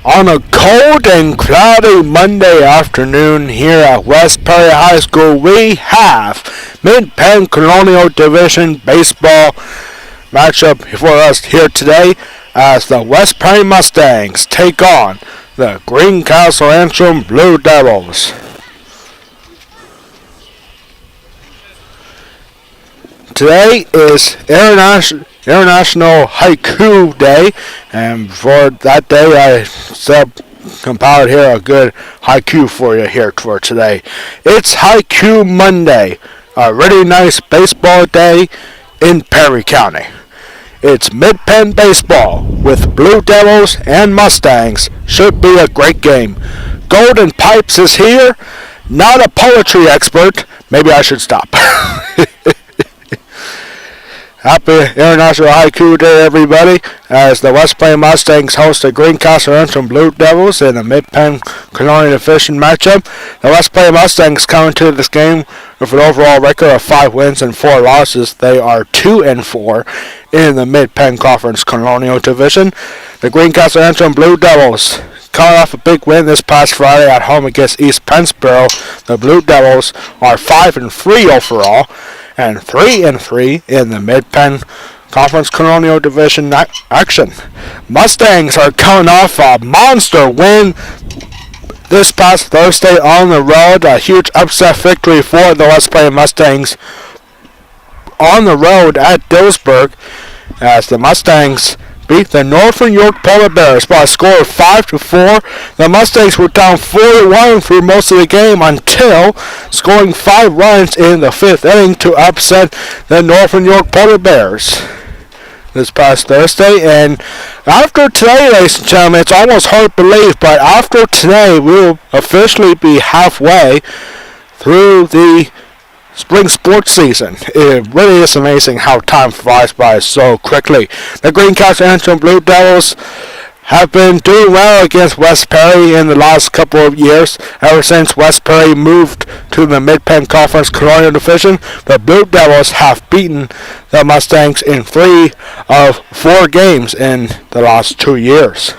On a cold and cloudy Monday afternoon here at West Perry High School, we have Mid-Penn Colonial Division baseball matchup for us here today as the West Perry Mustangs take on the Greencastle-Antrim Blue Devils. Today is International Haiku Day, and for that day I compiled here a good haiku for you here for today. It's Haiku Monday, a really nice baseball day in Perry County. It's Mid-Penn baseball with Blue Devils and Mustangs. Should be a great game. Golden Pipes is here, not a poetry expert. Maybe I should stop. Happy International Haiku Day, everybody, as the West Plain Mustangs host the Greencastle-Antrim Blue Devils in a Mid-Penn Colonial Division matchup. The West Plain Mustangs come into this game with an overall record of 5 wins and 4 losses. They are 2-4 in the Mid-Penn Conference Colonial Division. The Greencastle-Antrim Blue Devils coming off a big win this past Friday at home against East Pennsboro. The Blue Devils are 5-3 overall and 3-3 in the Mid-Penn Conference Colonial Division action. Mustangs are coming off a monster win this past Thursday on the road. A huge upset victory for the West Plain Mustangs on the road at Dillsburg as the Mustangs beat the Northern York Polar Bears by a score of 5-4. The Mustangs were down 4-1 through most of the game until scoring 5 runs in the 5th inning to upset the Northern York Polar Bears this past Thursday. And after today, ladies and gentlemen, it's almost hard to believe, but after today, we'll officially be halfway through the spring sports season. It really is amazing how time flies by so quickly. The Greencastle-Antrim Blue Devils have been doing well against West Perry in the last couple of years. Ever since West Perry moved to the Mid-Penn Conference Colonial Division, the Blue Devils have beaten the Mustangs in 3 of 4 games in the last 2 years.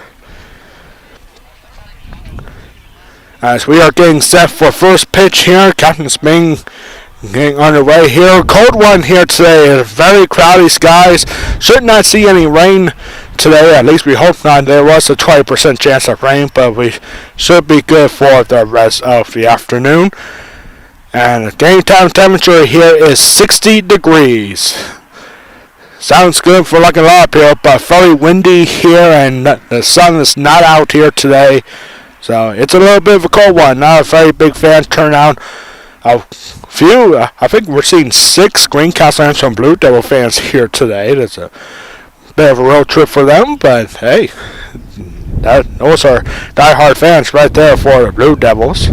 As we are getting set for first pitch here, Captain Spring getting underway here. Cold one here today. Very cloudy skies. Should not see any rain today. At least we hope not. There was a 20% chance of rain, but we should be good for the rest of the afternoon. And the game time temperature here is 60 degrees. Sounds good for looking up here, but very windy here, and the sun is not out here today. So it's a little bit of a cold one. Not a very big fan turnout. I think we're seeing 6 Greencastle-Antrim Blue Devil fans here today. That's a bit of a road trip for them, but hey, those are die-hard fans right there for the Blue Devils.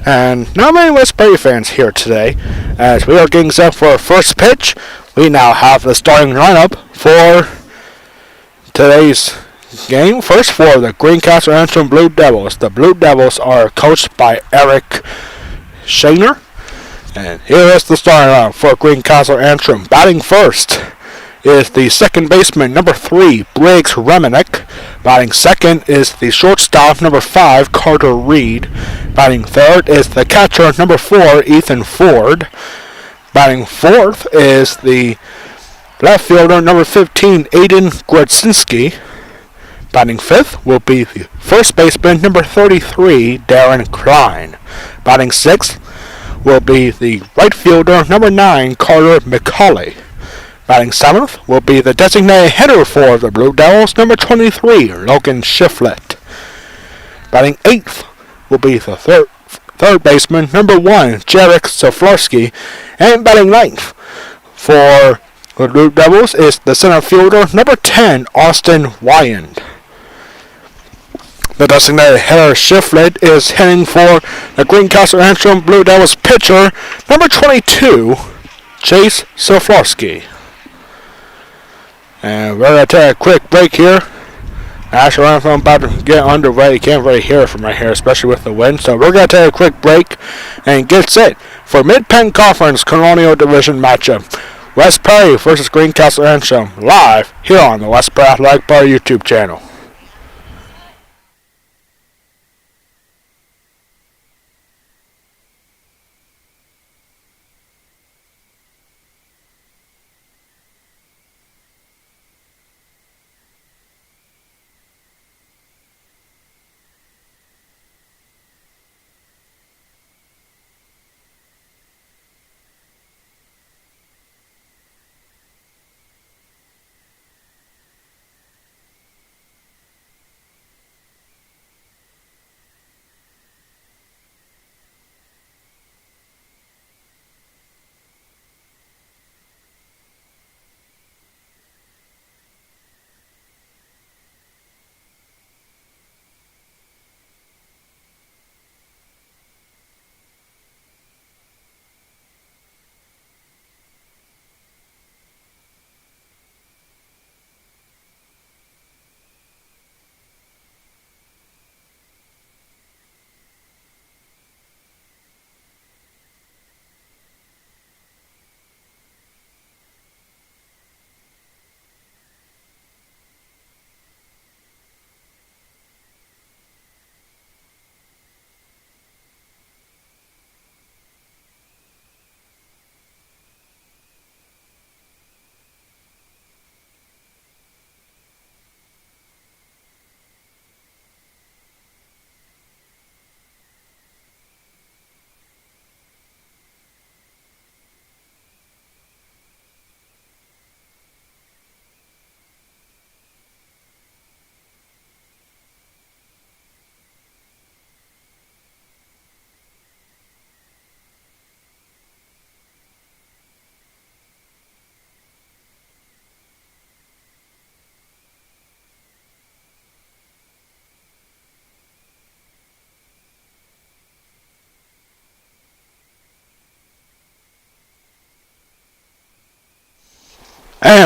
And not many West Perry fans here today. As we are getting set for our first pitch, we now have the starting lineup for today's game. First for the Greencastle-Antrim Blue Devils. The Blue Devils are coached by Eric Shaner. And here is the starting lineup for Greencastle-Antrim. Batting first is the second baseman, number 3, Briggs Reminick. Batting second is the shortstop, number 5, Carter Reed. Batting third is the catcher, number 4, Ethan Ford. Batting fourth is the left fielder, number 15, Aiden Grodzinski. Batting fifth will be the first baseman, number 33, Darren Klein. Batting sixth will be the right fielder, number 9, Carter McCauley. Batting seventh will be the designated hitter for the Blue Devils, number 23, Logan Shiflett. Batting eighth will be the third baseman, number 1, Jarek Soflarski. And batting ninth for the Blue Devils is the center fielder, number 10, Austin Wyand. The designated hitter Shiflett is hitting for the Greencastle-Antrim Blue Devils pitcher, number 22, Chase Soflarski. And we're going to take a quick break here. Actually, I'm about to get underway. You can't really hear it from right here, especially with the wind. So we're going to take a quick break and get set for Mid-Penn Conference Colonial Division matchup. West Perry versus Greencastle-Antrim live here on the West Perry Athletic Bar YouTube channel.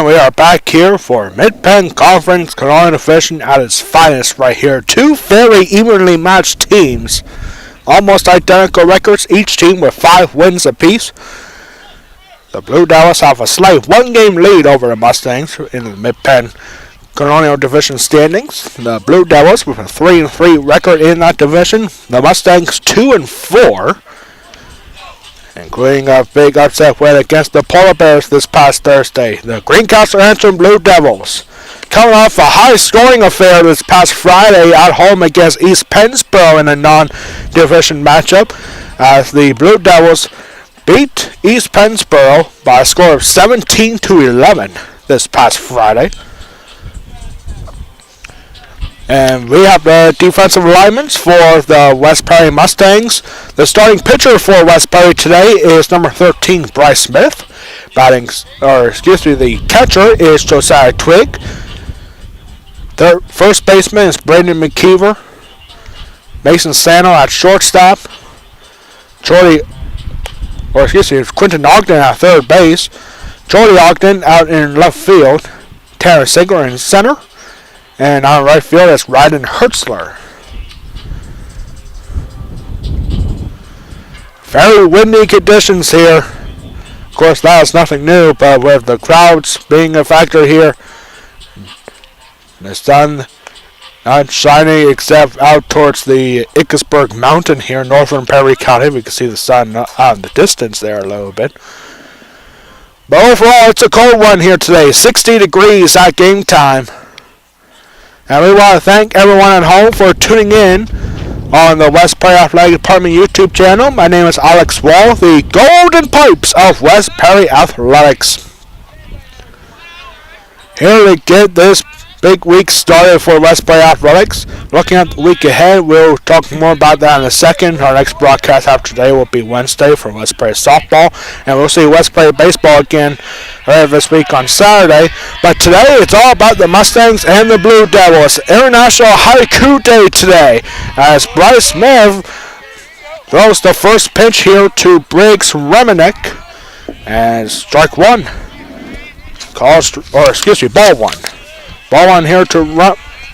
we are back here for Mid-Penn Conference Colonial Fishing at its finest right here. Two very evenly matched teams. Almost identical records, each team with 5 wins apiece. The Blue Devils have a slight 1-game lead over the Mustangs in the Mid-Penn Colonial Division standings. The Blue Devils with a 3-3 record in that division. The Mustangs 2-4. Including a big upset win against the Polar Bears this past Thursday. The Greencastle-Antrim Blue Devils coming off a high-scoring affair this past Friday at home against East Pennsboro in a non-division matchup, as the Blue Devils beat East Pennsboro by a score of 17-11 this past Friday. And we have the defensive alignments for the West Perry Mustangs. The starting pitcher for West Perry today is number 13, Bryce Smith. The catcher is Josiah Twigg. The first baseman is Brandon McKeever. Mason Sano at shortstop. Quentin Ogden at third base. Jordy Ogden out in left field. Terrence Sigler in center. And on right field, it's Ryden Hertzler. Very windy conditions here. Of course, that is nothing new, but with the crowds being a factor here, the sun not shining except out towards the Ickesburg Mountain here in northern Perry County. We can see the sun out in the distance there a little bit. But overall, it's a cold one here today. 60 degrees at game time. And we want to thank everyone at home for tuning in on the West Perry Athletic Department YouTube channel. My name is Alex Wall, the Golden Pipes of West Perry Athletics. Here to get this big week started for West Perry Athletics. Looking at the week ahead, we'll talk more about that in a second. Our next broadcast after today will be Wednesday for West Perry softball, and we'll see West Perry baseball again later this week on Saturday. But today, it's all about the Mustangs and the Blue Devils. International Haiku Day today, as Bryce Smith throws the first pitch here to Briggs Remenek, and strike one. Ball one. Ball on here to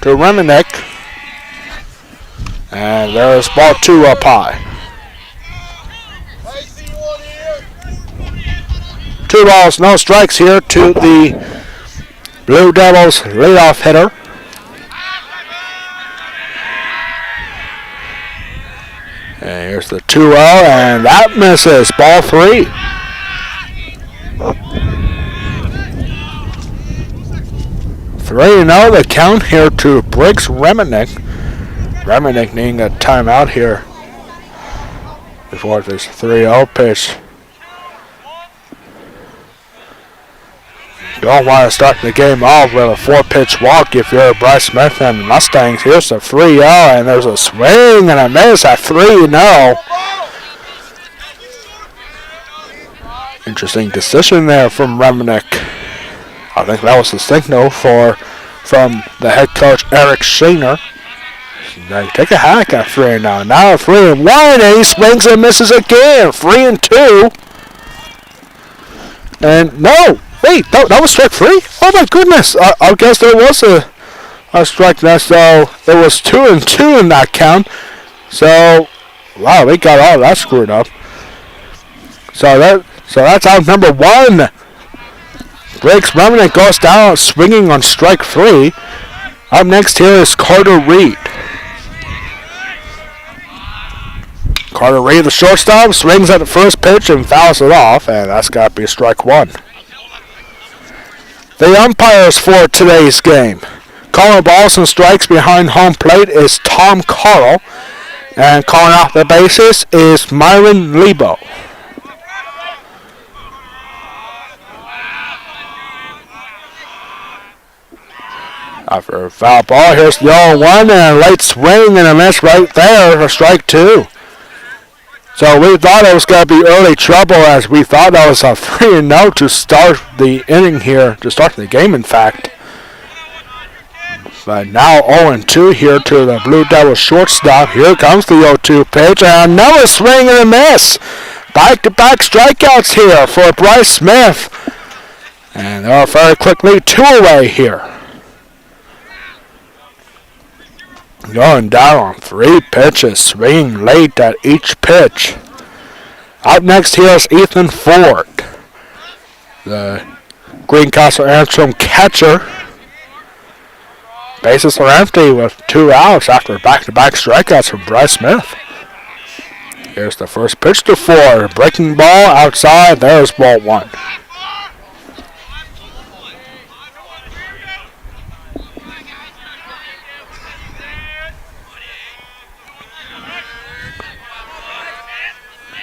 Remenek. And there's ball 2 up high. 2 balls, no strikes here to the Blue Devils leadoff hitter. And here's the 2-0, and that misses. Ball 3. The count here to Briggs Remenek. Remenek needing a timeout here before this 3-0 pitch. You don't want to start the game off with a 4-pitch walk if you're Bryce Smith and the Mustangs. Here's the 3-0, and there's a swing and a miss at 3-0. Interesting decision there from Remenek. I think that was the signal from the head coach Eric Shaner. Take a hack at 3-0. Now 3-1, and he swings and misses again. 3-2. And no, wait, that was strike 3? Oh my goodness! I guess there was a strike there. So it was 2-2 in that count. So wow, we got all that screwed up. So that's out number 1. Briggs Remenek goes down swinging on strike 3. Up next here is Carter Reed. Carter Reed, the shortstop, swings at the first pitch and fouls it off, and that's got to be strike 1. The umpires for today's game. Calling balls and strikes behind home plate is Tom Carl, and calling off the bases is Myron Lebo. After a foul ball, here's the 0-1 and a late swing and a miss right there for strike 2. So we thought it was going to be early trouble, as we thought that was a 3-0 to start the inning here, to start the game in fact. But now 0-2 here to the Blue Devils shortstop. Here comes the 0-2 pitch and another swing and a miss. Back-to-back strikeouts here for Bryce Smith. And they're very quickly 2 away here. Going down on 3 pitches, swinging late at each pitch. Up next here is Ethan Ford, the Greencastle-Antrim catcher. Bases are empty with 2 outs after back-to-back strikeouts from Bryce Smith. Here's the first pitch to Ford. Breaking ball outside. There's ball 1.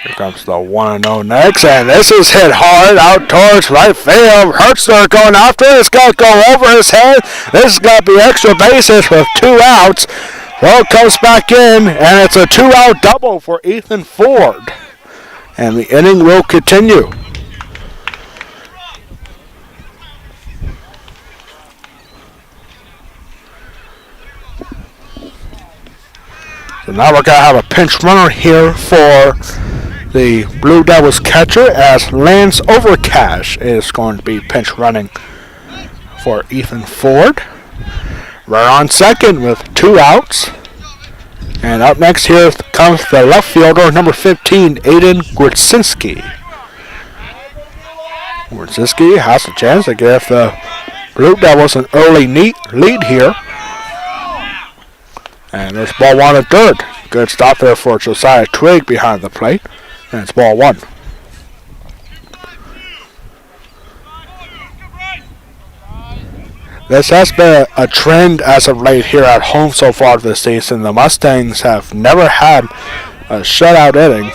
Here comes the 1-0 next, and this is hit hard out towards right field. Hertzler going after it. It's got to go over his head. This has got to be extra bases with 2 outs. Well, it comes back in, and it's a 2-out double for Ethan Ford. And the inning will continue. So now we're going to have a pinch runner here for the Blue Devils catcher, as Lance Overcash is going to be pinch running for Ethan Ford. We're on second with 2 outs. And up next here comes the left fielder, number 15, Aiden Grzynski. Grzynski has a chance to give the Blue Devils an early lead here. And there's ball 1 at third. Good stop there for Josiah Twig behind the plate. And it's ball 1. This has been a trend as of late here at home so far this season. The Mustangs have never had a shutout inning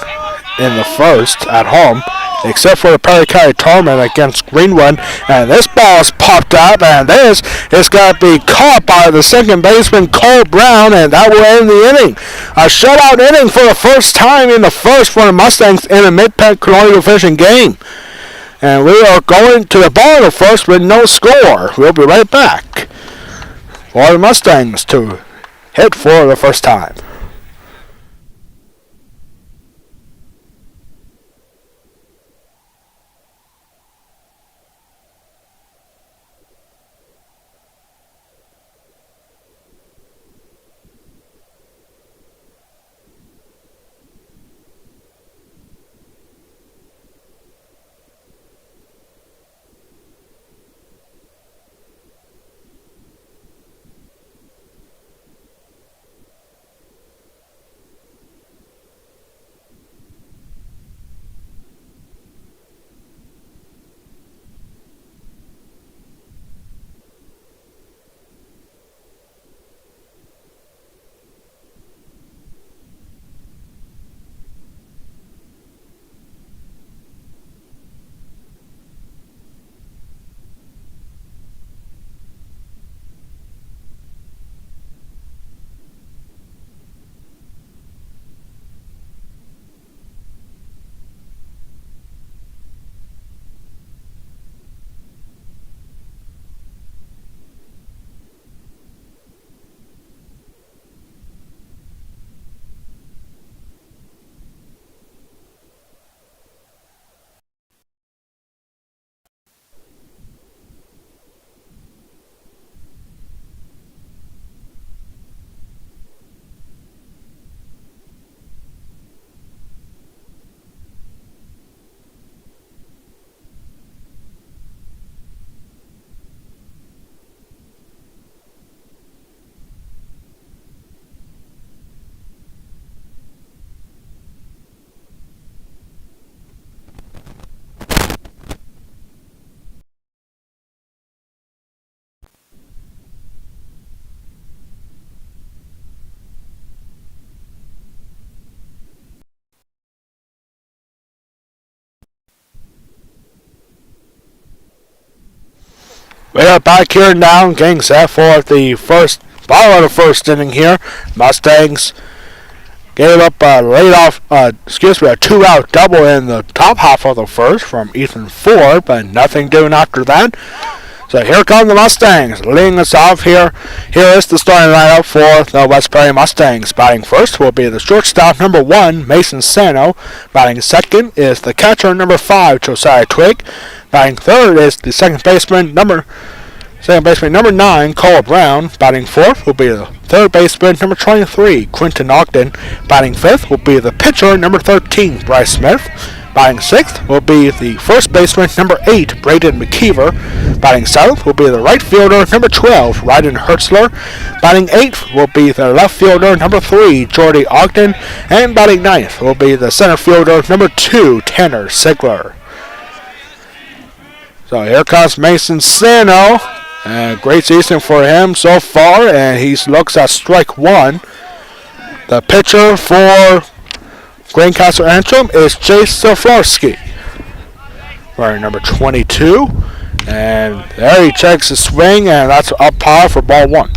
in the first at home, except for the Perry County tournament against Greenwood. And this ball is popped up, and this is going to be caught by the second baseman, Cole Brown, and that will end the inning. A shutout inning for the first time in the first for the Mustangs in a Mid-Penn Colonial Fishing game. And we are going to the bottom of the first with no score. We'll be right back for the Mustangs to hit for the first time. We are back here now, getting set for the first ball of the first inning here. Mustangs gave up a 2-out double in the top half of the first from Ethan Ford, but nothing doing after that. So here come the Mustangs leading us off here. Here is the starting lineup for the West Prairie Mustangs. Batting first will be the shortstop number 1, Mason Sano. Batting second is the catcher number 5, Josiah Twig. Batting third is the second baseman number 9, Cole Brown. Batting fourth will be the third baseman number 23, Quinton Ogden. Batting fifth will be the pitcher number 13, Bryce Smith. Batting sixth will be the first baseman number 8, Braden McKeever. Batting seventh will be the right fielder number 12, Ryden Hertzler. Batting eighth will be the left fielder number 3, Jordy Ogden. And batting ninth will be the center fielder number 2, Tanner Sigler. So here comes Mason Sano. Great season for him so far, and he looks at strike 1. The pitcher for Greencastle-Antrim is Chase Zaflarski, wearing number 22. And there he checks his swing, and that's up high for ball 1.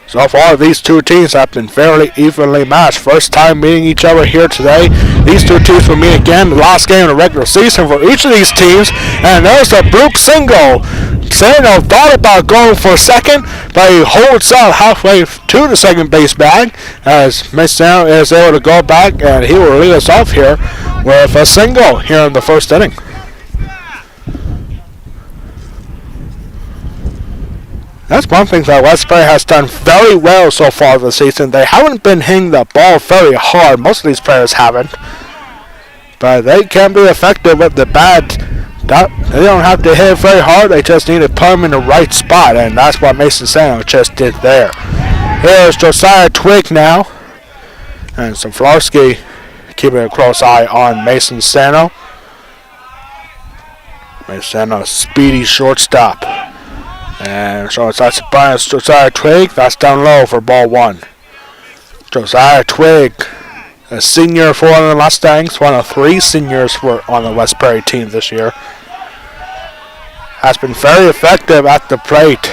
So far, these two teams have been fairly evenly matched. First time meeting each other here today. These two teams will meet again the last game of the regular season for each of these teams. And there's a Brook single. Sano thought about going for second, but he holds out halfway to the second base bag as Mr. Sano is able to go back, and he will lead us off here with a single here in the first inning. That's one thing that West Prairie has done very well so far this season. They haven't been hitting the ball very hard. Most of these players haven't. But they can be effective with the bat. They don't have to hit it very hard. They just need to put them in the right spot. And that's what Mason Sano just did there. Here's Josiah Twig now. And Zaflarski keeping a close eye on Mason Sano. Mason Sano, speedy shortstop. And so that's a bonus. Josiah Twig, that's down low for ball 1. Josiah Twig, a senior for the Mustangs, one of 3 seniors on the West Prairie team this year. Has been very effective at the plate.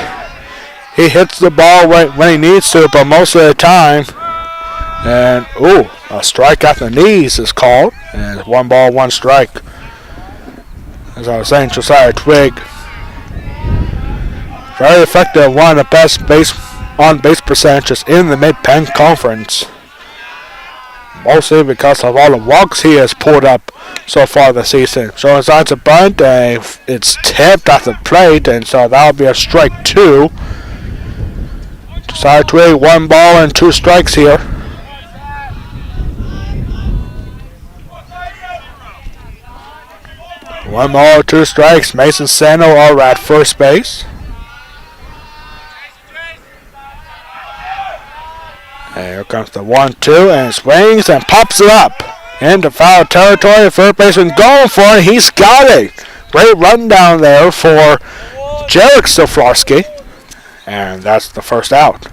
He hits the ball when he needs to, but most of the time. And, a strike at the knees is called. And 1 ball, 1 strike. As I was saying, Josiah Twig, very effective, one of the best on-base percentages in the Mid-Penn Conference. Mostly because of all the walks he has pulled up so far this season. So it's a bunt, and it's tipped at the plate, and so that'll be a strike 2. Josiah Twig, 1 ball and 2 strikes here. One ball, 2 strikes. Mason Sano are at first base. And here comes the 1-2, and swings and pops it up into foul territory. Third baseman going for it. He's got it. Great run down there for Jarek Zaflarski. And that's the first out.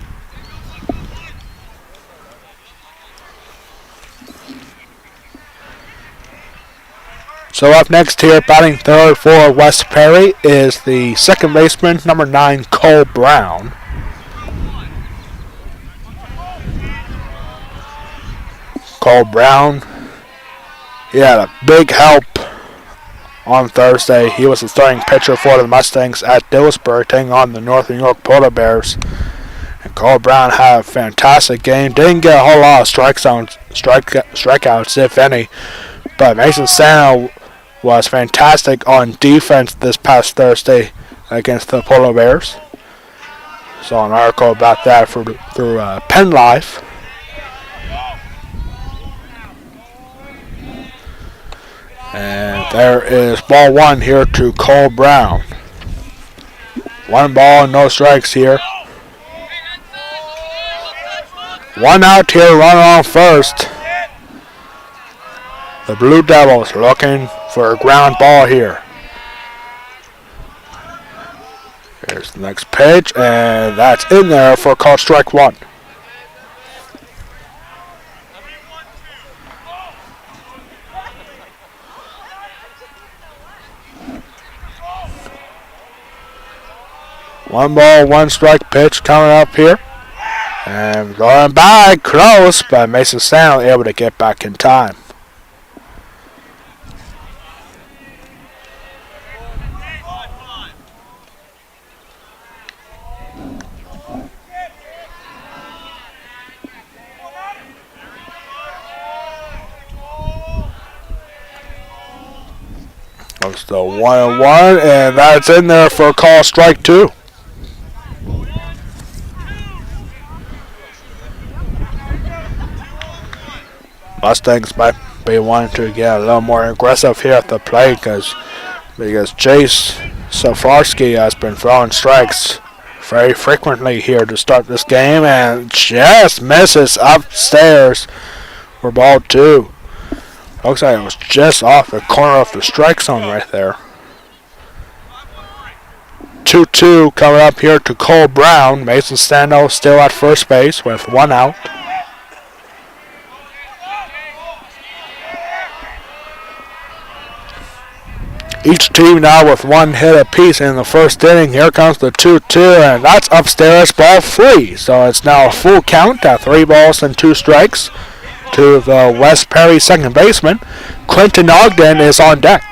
So up next here, batting third for West Prairie is the second baseman, number 9, Cole Brown. Cole Brown, he had a big help on Thursday. He was the starting pitcher for the Mustangs at Dillsburg, taking on the Northern York Polar Bears. And Cole Brown had a fantastic game. Didn't get a whole lot of strikeouts, if any. But Mason Sano was fantastic on defense this past Thursday against the Polar Bears. Saw an article about that through Penn Life. And there is ball 1 here to Cole Brown. 1 ball, no strikes here. 1 out here, runner on first. The Blue Devils looking for a ground ball here. Here's the next pitch, and that's in there for called strike 1. One ball, 1 strike pitch coming up here. And going back close, but Mason Stanley able to get back in time. It's the 1-1, and that's in there for a call strike 2. Mustangs might be wanting to get a little more aggressive here at the plate because Chase Safarsky has been throwing strikes very frequently here to start this game and just misses upstairs for ball 2. Looks like it was just off the corner of the strike zone right there. 2-2 coming up here to Cole Brown. Mason Stano still at first base with 1 out. Each team now with 1 hit apiece in the first inning. Here comes the 2-2, and that's upstairs, ball 3. So it's now a full count at 3 balls and 2 strikes to the West Perry second baseman. Quentin Ogden is on deck.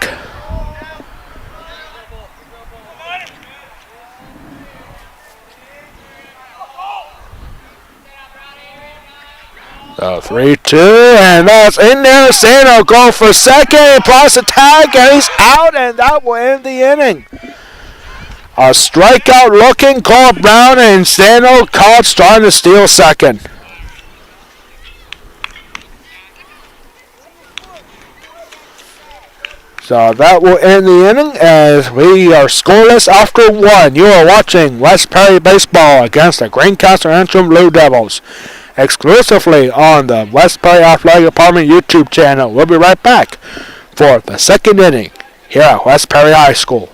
The 3-2, and that's in there. Sano go for second, plus a tag, and he's out, and that will end the inning. A strikeout looking, Cole Brown, and Sano caught trying to steal second. So that will end the inning as we are scoreless after 1. You are watching West Perry Baseball against the Greencastle-Antrim Blue Devils exclusively on the West Perry Athletic Department YouTube channel. We'll be right back for the second inning here at West Perry High School.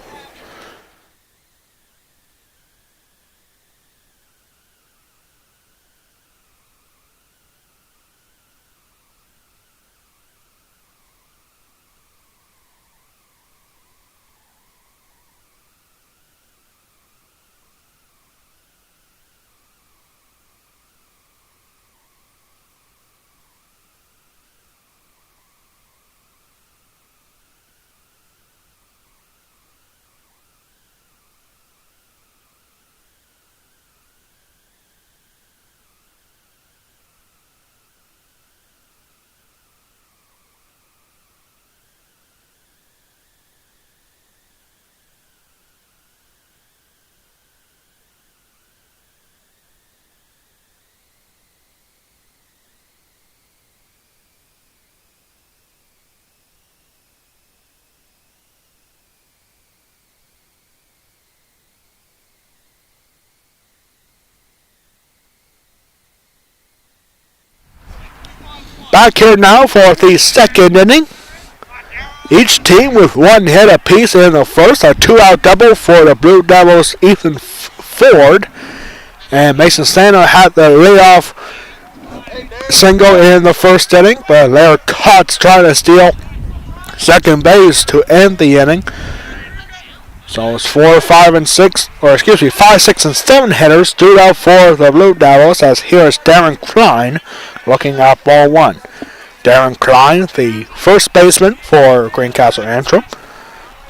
Back here now for the second inning. Each team with 1 hit apiece in the first. A 2-out double for the Blue Devils, Ethan Ford. And Mason Santa had the leadoff single in the first inning, but Laird Cotts trying to steal second base to end the inning. So it's 5, 6, and 7 hitters. 2 out for the Blue Devils as here is Darren Klein looking at ball 1. Darren Klein, the first baseman for Greencastle-Antrim,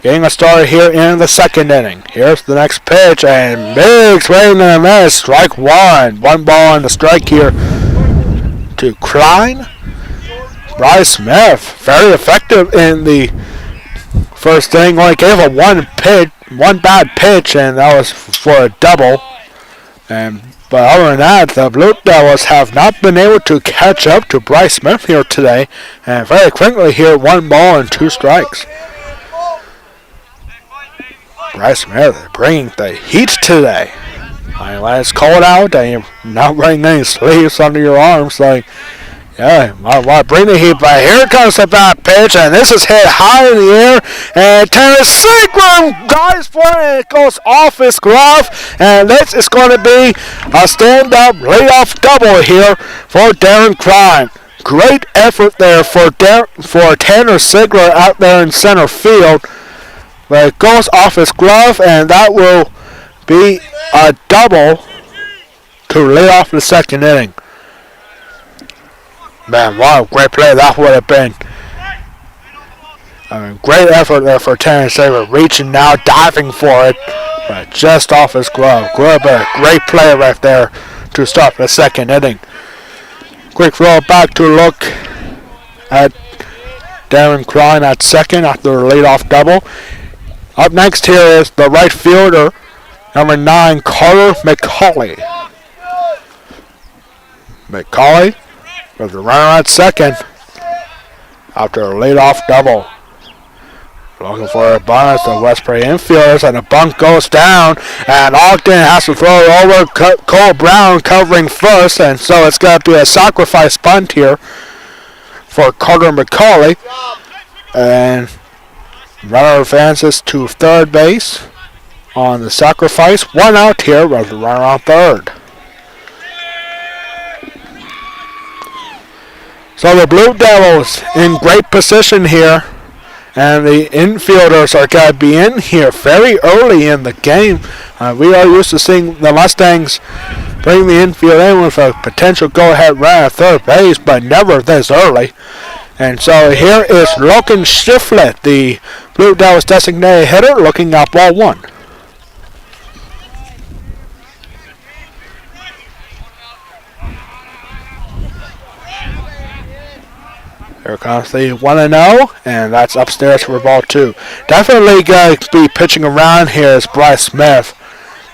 getting a start here in the second inning. Here's the next pitch, and big swing and a miss. Strike 1. 1 ball and a strike here to Klein. Bryce Smith, very effective in the first inning. Only gave a one bad pitch, and that was for a double. But other than that, the Blue Devils have not been able to catch up to Bryce Smith here today. And very quickly here, 1 ball and 2 strikes. Bryce Smith bringing the heat today. When it's cold out and you're not wearing any sleeves under your arms, yeah, I bring the heat, but here comes the bat pitch, and this is hit high in the air, and Tennessee dives for it, and it goes off his glove, and this is going to be a stand-up leadoff double here for Darren Klein. Great effort there for Tanner Sigler out there in center field, but it goes off his glove, and that will be a double to lead off the second inning. Man, what a great play that would have been. I mean, great effort there for Terrence Saber, reaching now, diving for it, but just off his glove. Great play right there to start the second inning. Quick throw back to look at Darren Klein at second after a leadoff double. Up next here is the right fielder, number 9, Carter McCauley. McCauley with the runner at second after a leadoff double. Looking for a bonus, the Westbury infielders, and the bunt goes down, and Ogden has to throw it over. Cole Brown covering first, and so it's going to be a sacrifice bunt here for Carter McCauley. And runner advances to third base on the sacrifice. One out here with the runner on third. So the Blue Devils in great position here. And the infielders are going to be in here very early in the game. We are used to seeing the Mustangs bring the infield in with a potential go-ahead run at third base, but never this early. And so here is Logan Shiflett, the Blue Devils designated hitter, looking at ball one. Here comes the 1-0, and that's upstairs for ball two. Definitely going to be pitching around here is Bryce Smith.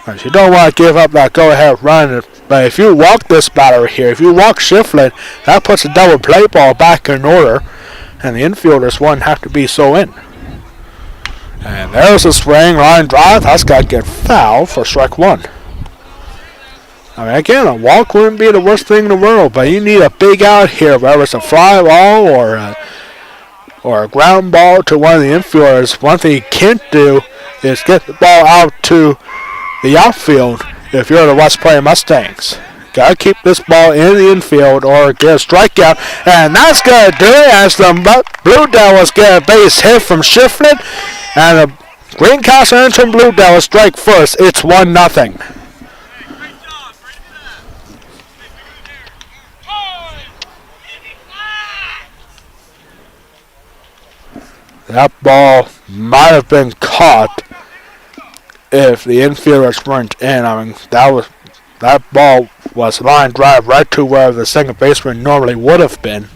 But you don't want to give up that go-ahead run. But if you walk this batter here, if you walk Shiflett, that puts the double play ball back in order, and the infielders won't have to be so in. And there's a swing, line drive. That's got to get foul for strike one. I mean, again, a walk wouldn't be the worst thing in the world, but you need a big out here, whether it's a fly ball or a ground ball to one of the infielders. One thing you can't do is get the ball out to the outfield if you're the West Point Mustangs. Got to keep this ball in the infield or get a strikeout, and that's going to do it as the Blue Devils get a base hit from Shiflett, and the Greencastle-Antrim Blue Devils strike first. It's 1-0. That ball might have been caught if the infielders weren't in. I mean, that ball was line drive right to where the second baseman normally would have been.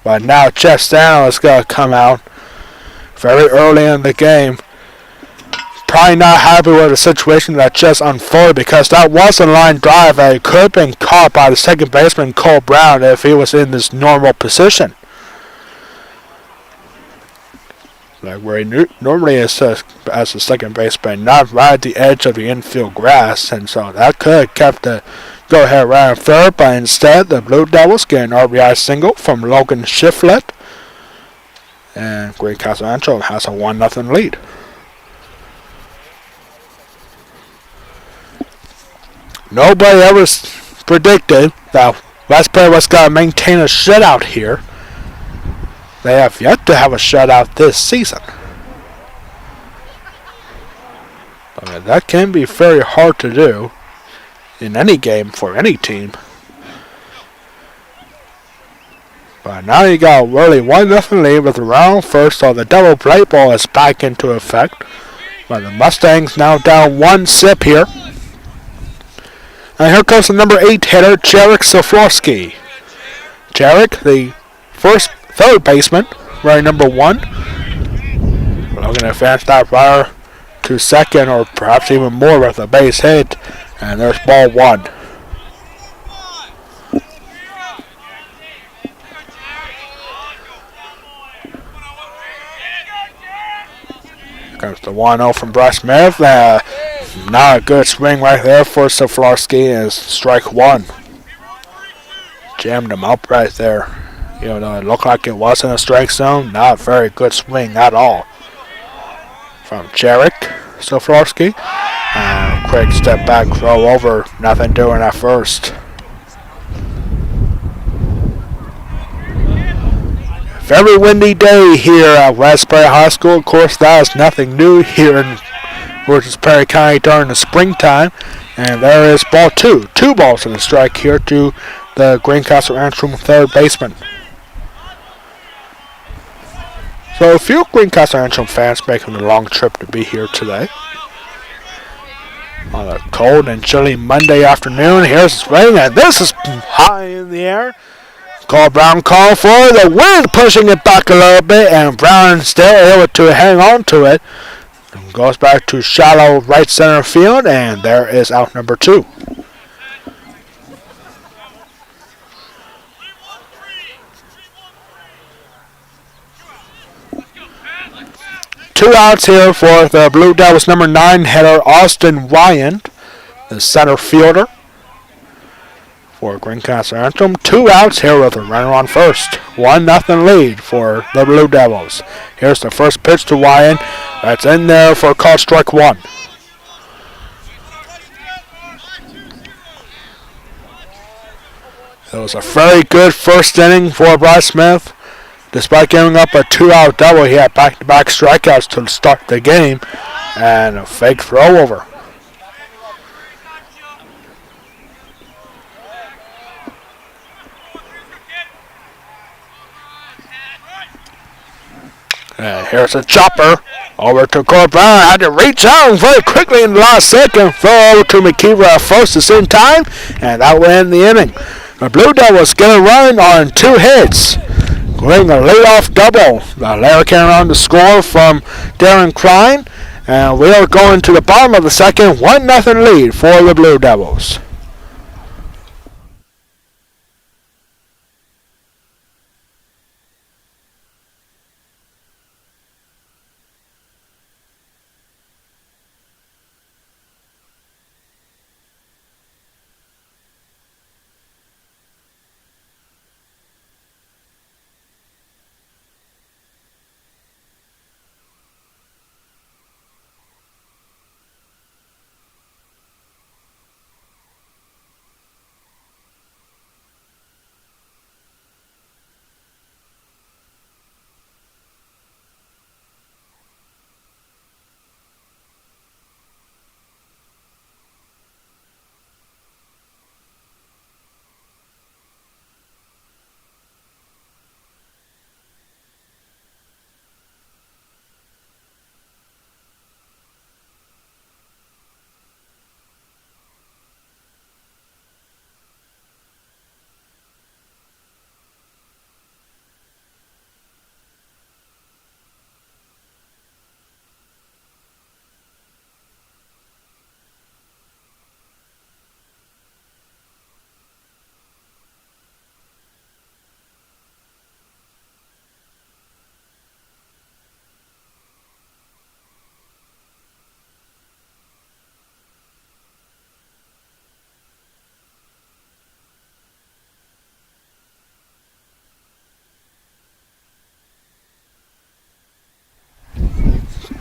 But now Jeff Stanley is going to come out very early in the game. Probably not happy with the situation that just unfolded, because that was a line drive that could have been caught by the second baseman Cole Brown if he was in this normal position. Like where he normally is as a second baseman, not right at the edge of the infield grass, and so that could have kept the go-ahead run third, but instead the Blue Devils get an RBI single from Logan Shiflett, and Greencastle-Antrim has a 1-0 lead. Nobody ever predicted that West Point was going to maintain a shutout here. They have yet to have a shutout this season. I mean, that can be very hard to do in any game for any team. But now you got really 1-0 lead with the round first, so the double play ball is back into effect. But the Mustangs now down one sip here. And here comes the number 8 hitter, Jarek Soflowski. Jarek, the third baseman, running number 1. We're going to advance that runner to second, or perhaps even more with a base hit. And there's ball 1. Here comes the 1-0 from Bryce Smith. Not a good swing right there for Soflowski, and strike 1. Jammed him up right there. Even though it looked like it was in a strike zone, not a very good swing at all from Jarek Soflowski. Quick step back, throw over, nothing doing at first. Very windy day here at Westbury High School. Of course, that is nothing new here in Georges Perry County during the springtime. And there is ball two. 2 balls in the strike here to the Greencastle-Antrim third baseman. So a few Greencastle-Antrim fans making the long trip to be here today. On a cold and chilly Monday afternoon, here's the swing, and this is high in the air. Cole Brown called for the wind, pushing it back a little bit, and Brown still able to hang on to it. Goes back to shallow right center field, and there is out number 2. Two outs here for the Blue Devils number 9 hitter Austin Wyand, the center fielder for Greencastle-Antrim. 2 outs here with a runner on first. 1-0 lead for the Blue Devils. Here's the first pitch to Wyand. That's in there for called strike 1. It was a very good first inning for Bryce Smith. Despite giving up a 2-out double, he had back-to-back strikeouts to start the game and a fake throw over. And here's a chopper over to Cole Brown. Had to reach out very quickly in the last second. Throw over to McKeever at first at the same time, and that will end the inning. The Blue Devils get a run on 2 hits. Getting a leadoff double. The Larry carrying on the score from Darren Klein. And we are going to the bottom of the second. 1-0 lead for the Blue Devils.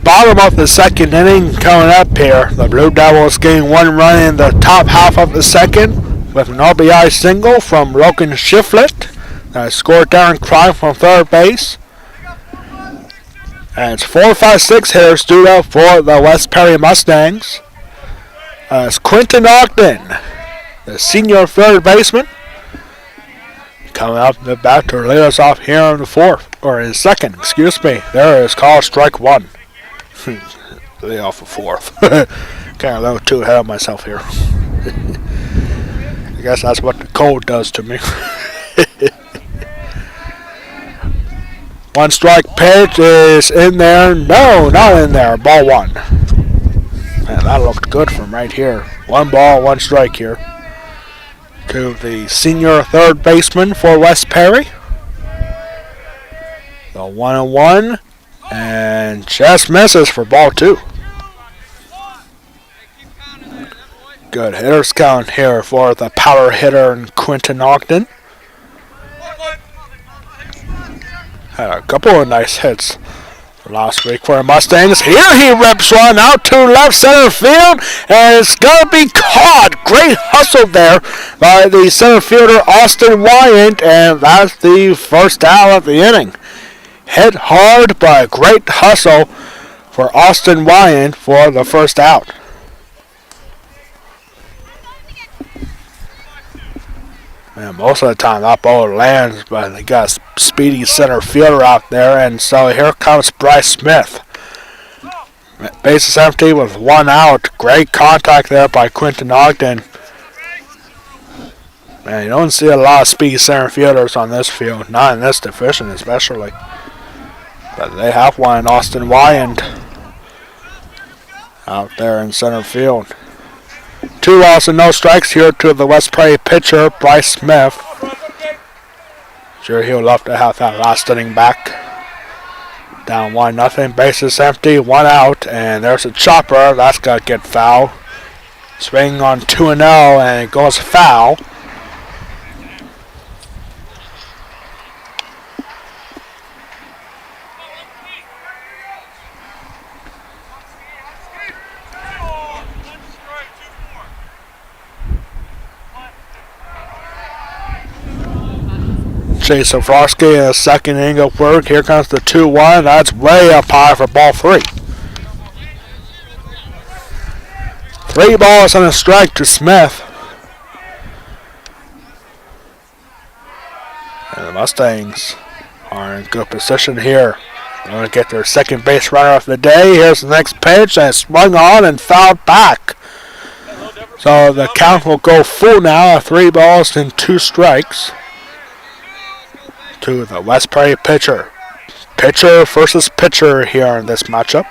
Bottom of the second inning coming up here. The Blue Devils getting 1 run in the top half of the second with an RBI single from Logan Shiflett. Scored Darren Klein from third base. And it's 4-5-6 hitters due up for the West Perry Mustangs. It's Quentin Ogden, the senior third baseman, coming up the bat to lead us off here in the second. There is called strike 1. Lay off of fourth. Kind of a little too ahead of myself here. I guess that's what the cold does to me. 1 strike pitch is in there. No, not in there. Ball 1. Man, that looked good from right here. 1 ball, 1 strike here. To the senior third baseman for West Perry. The 1-1. And just misses for ball 2. Good hitters count here for the power hitter and Quentin Ogden. Had a couple of nice hits last week for the Mustangs. Here he rips one out to left center field, and it's going to be caught. Great hustle there by the center fielder Austin Wyand, and that's the first out of the inning. Hit hard, but great hustle for Austin Wyand for the first out. And most of the time that ball lands, but they got a speedy center fielder out there, and so here comes Bryce Smith. Base is empty with 1 out. Great contact there by Quentin Ogden. Man, you don't see a lot of speedy center fielders on this field, not in this division especially. But they have one in Austin Wyand out there in center field. 2 balls and no strikes here to the West Prairie pitcher, Bryce Smith. Sure, he'll love to have that last inning back. Down 1-0, bases empty, 1 out, and there's a chopper. That's got to get foul. Swing on 2-0, and it goes foul. Chase Safrowski in the second inning of work. Here comes the 2-1. That's way up high for ball 3. 3 balls and a strike to Smith. And the Mustangs are in good position here. They're going to get their second base runner of the day. Here's the next pitch, and swung on and fouled back. So the count will go full now, 3 balls and 2 strikes. To the West Prairie pitcher. Pitcher versus pitcher here in this matchup.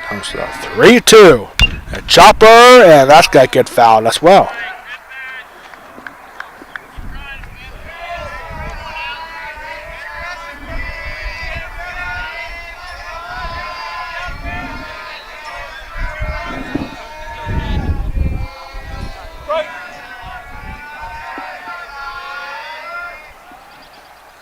Comes to the 3-2. A chopper, and that's got to get fouled as well.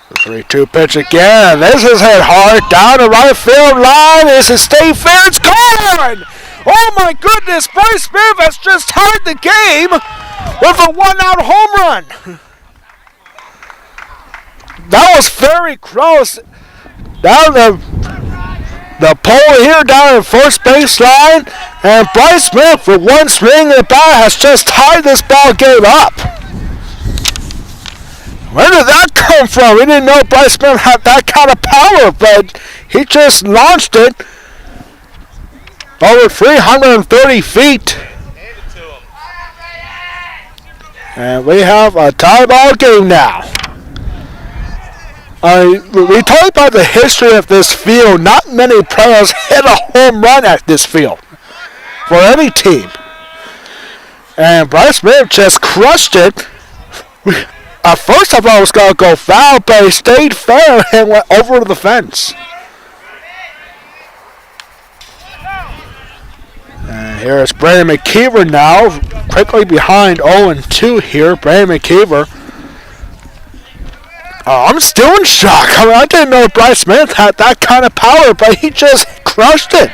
The 3-2 pitch again. This is hit hard down the right field line. This is stay fair. It's gone! Oh my goodness! Bryce Smith has just tied the game with a 1-out home run. That was very close. Down the pole here down the first baseline, and Bryce Smith with one swing of the bat has just tied this ball game up. Where did that come from? We didn't know Bryce Smith had that kind of power, but he just launched it over 330 feet. And we have a tie ball game now. We talked about the history of this field. Not many players hit a home run at this field for any team. And Bryce Smith just crushed it. At first I thought it was going to go foul, but he stayed fair and went over the fence. And here is Brandon McKeever now, quickly behind 0-2 here. Brandon McKeever. I'm still in shock. I mean, I didn't know Bryce Smith had that kind of power, but he just crushed it.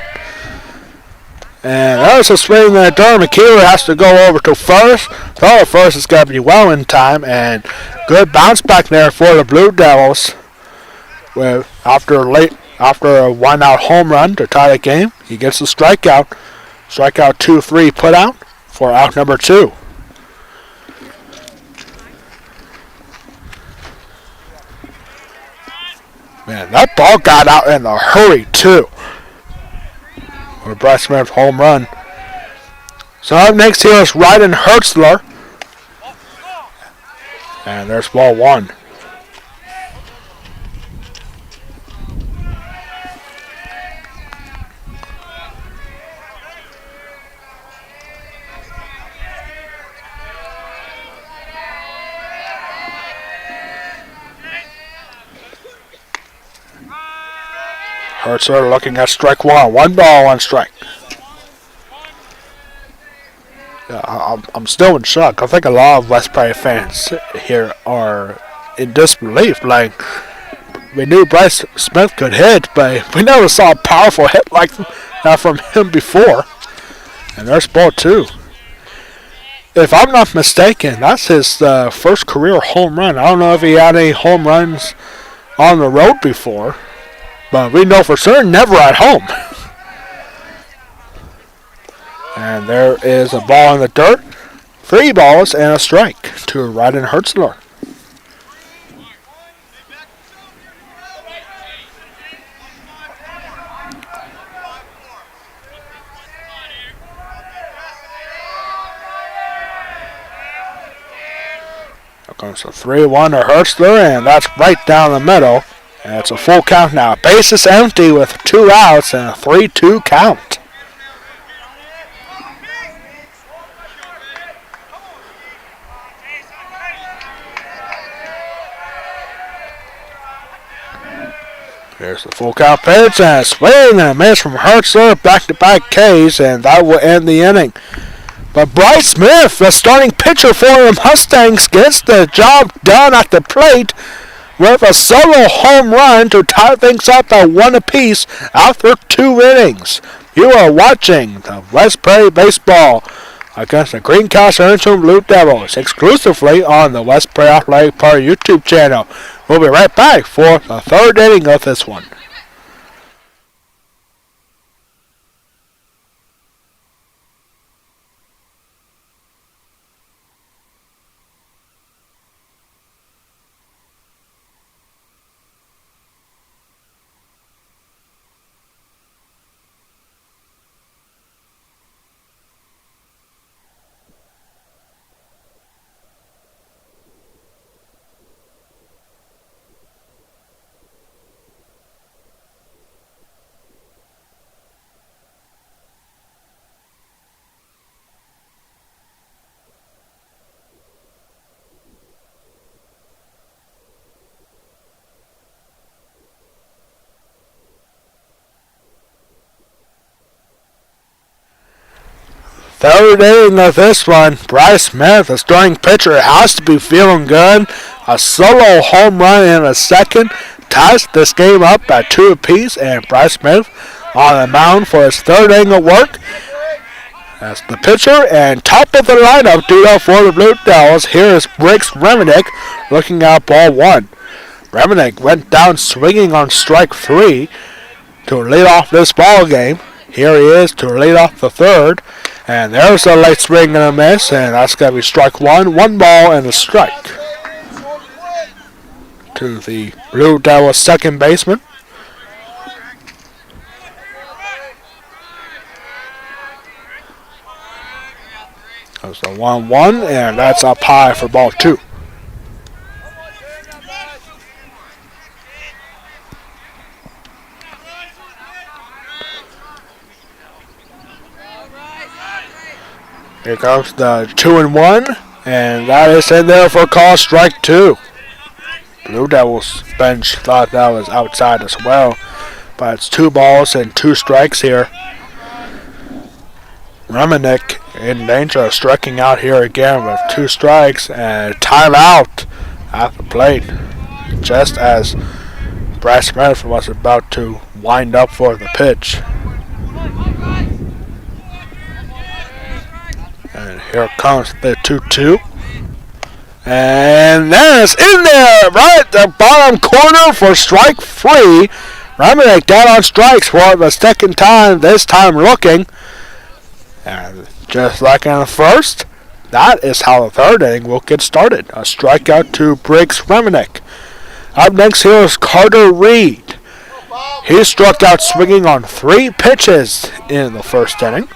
And that was a swing that Durham McKeever has to go over to first. Throw to first is going to be well in time, and good bounce back there for the Blue Devils. With after a 1-out home run to tie the game, he gets the strikeout. Strikeout 2-3 put out for out number 2. Man, that ball got out in a hurry too. For Bryce Smith's home run. So up next here is Ryden Hertzler. And there's ball 1. Hertzler looking at strike 1. 1 ball, 1 strike. Yeah, I'm still in shock. I think a lot of West Prairie fans here are in disbelief. Like, we knew Bryce Smith could hit, but we never saw a powerful hit like that from him before. And there's ball 2. If I'm not mistaken, that's his first career home run. I don't know if he had any home runs on the road before, but we know for certain never at home. And there is a ball in the dirt 3 balls and a strike to Ryden Hertzler. Here comes the 3-1 to Hertzler, and that's right down the middle. And it's a full count now. Bases empty with 2 outs and a 3-2 count. Here's the full count pitch and a swing and a miss from Hertzler. Back-to-back Ks, and that will end the inning. But Bryce Smith, the starting pitcher for the Mustangs, gets the job done at the plate with a solo home run to tie things up at 1 apiece after 2 innings. You are watching the West Prairie Baseball against the Greencastle-Antrim Blue Devils exclusively on the West Prairie Athletic Park YouTube channel. We'll be right back for the 3rd inning of this one. Third inning of this one, Bryce Smith, the starting pitcher, has to be feeling good. A solo home run in a second ties this game up at 2 apiece, and Bryce Smith on the mound for his 3rd inning of work. As the pitcher and top of the lineup due up for the Blue Devils. Here is Briggs Reminick looking at ball 1. Reminick went down swinging on strike 3 to lead off this ball game. Here he is to lead off the 3rd. And there's a late swing and a miss, and that's going to be strike 1. 1 ball and a strike to the Blue Devils second baseman. That's a 1-1, and that's up high for ball 2. Here comes the 2-1, and that is in there for call strike 2. Blue Devils bench thought that was outside as well, but it's 2 balls and 2 strikes here. Reminick in danger of striking out here again with 2 strikes and timeout at the plate, just as Bryce Smith was about to wind up for the pitch. And here comes the 2-2. And that is in there, right at the bottom corner for strike 3. Reminick down on strikes for the second time, this time looking. And just like in the first, that is how the 3rd inning will get started. A strikeout to Briggs Reminick. Up next here is Carter Reed. He struck out swinging on 3 pitches in the 1st inning.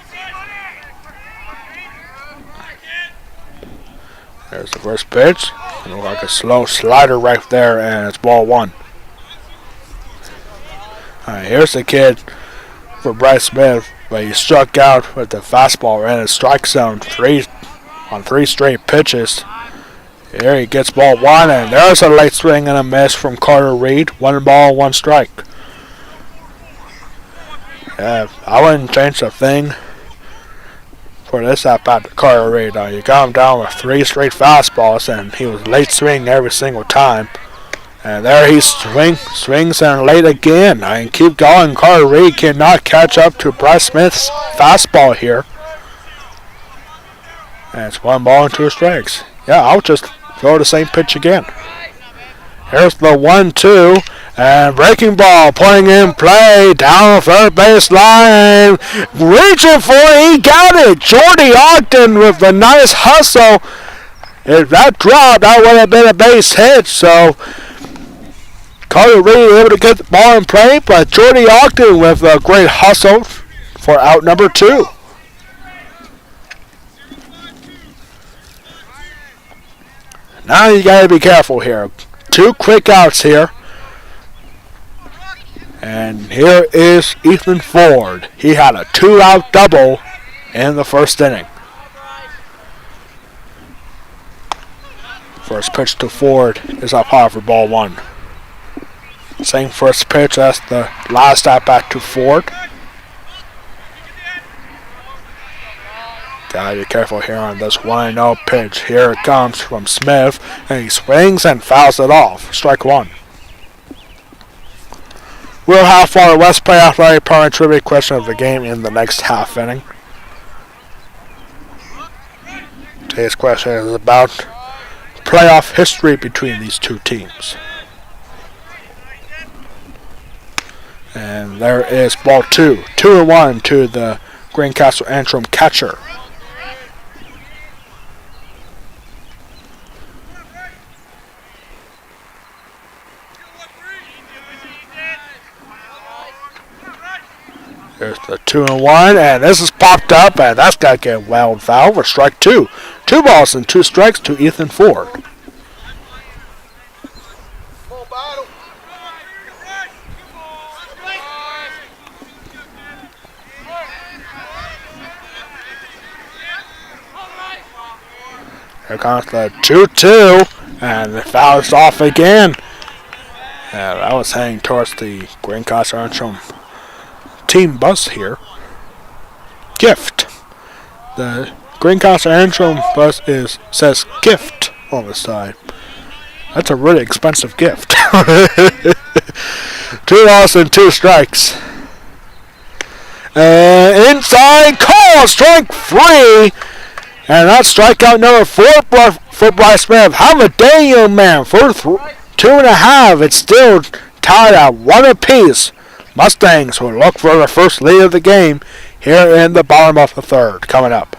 There's the first pitch. It looks like a slow slider right there, and it's ball 1. Alright, here's the kid for Bryce Smith, but he struck out with the fastball in his strike zone on 3 straight pitches. Here he gets ball 1, and there's a late swing and a miss from Carter Reed. 1 ball, 1 strike. I wouldn't change a thing for this at bat to Carter Reed. You got him down with 3 straight fastballs, and he was late swinging every single time. And there he swings and late again. And keep going. Carter Reed cannot catch up to Bryce Smith's fastball here. And it's 1 ball and 2 strikes. Yeah, I'll just throw the same pitch again. Here's the 1-2, And breaking ball, putting in play, down the third base line. Reaching for it, he got it. Jordy Ogden with a nice hustle. If that dropped, that would have been a base hit. So Carter Reed able to get the ball in play, but Jordy Ogden with a great hustle for out number 2. Now you got to be careful here. 2 quick outs here. And here is Ethan Ford. He had a 2-out double in the first inning. First pitch to Ford is up high for ball 1. Same first pitch as the last at bat to Ford. Gotta be careful here on this 1-0 pitch. Here it comes from Smith, and he swings and fouls it off. Strike 1. We'll have our West Play Athletic Parent Trivia question of the game in the next half inning. Today's question is about playoff history between these 2 teams. And there is ball 2. 2-1 to the Greencastle-Antrim catcher. There's the 2-1, and this is popped up, and that's got to get wild foul for strike 2. 2 balls and 2 strikes to Ethan Ford. Here comes the 2-2, and the foul is off again. And that was heading towards the Greencastle-Antrim team bus here. Gift. The Greencastle-Antrim bus says gift on the side. That's a really expensive gift. 2 balls and 2 strikes. Inside call, strike 3. And that's strikeout number 4 for Bryce Smith. Have a day, young man. For 2.5, it's still tied at 1 apiece. Mustangs will look for the first lead of the game here in the bottom of the 3rd. Coming up.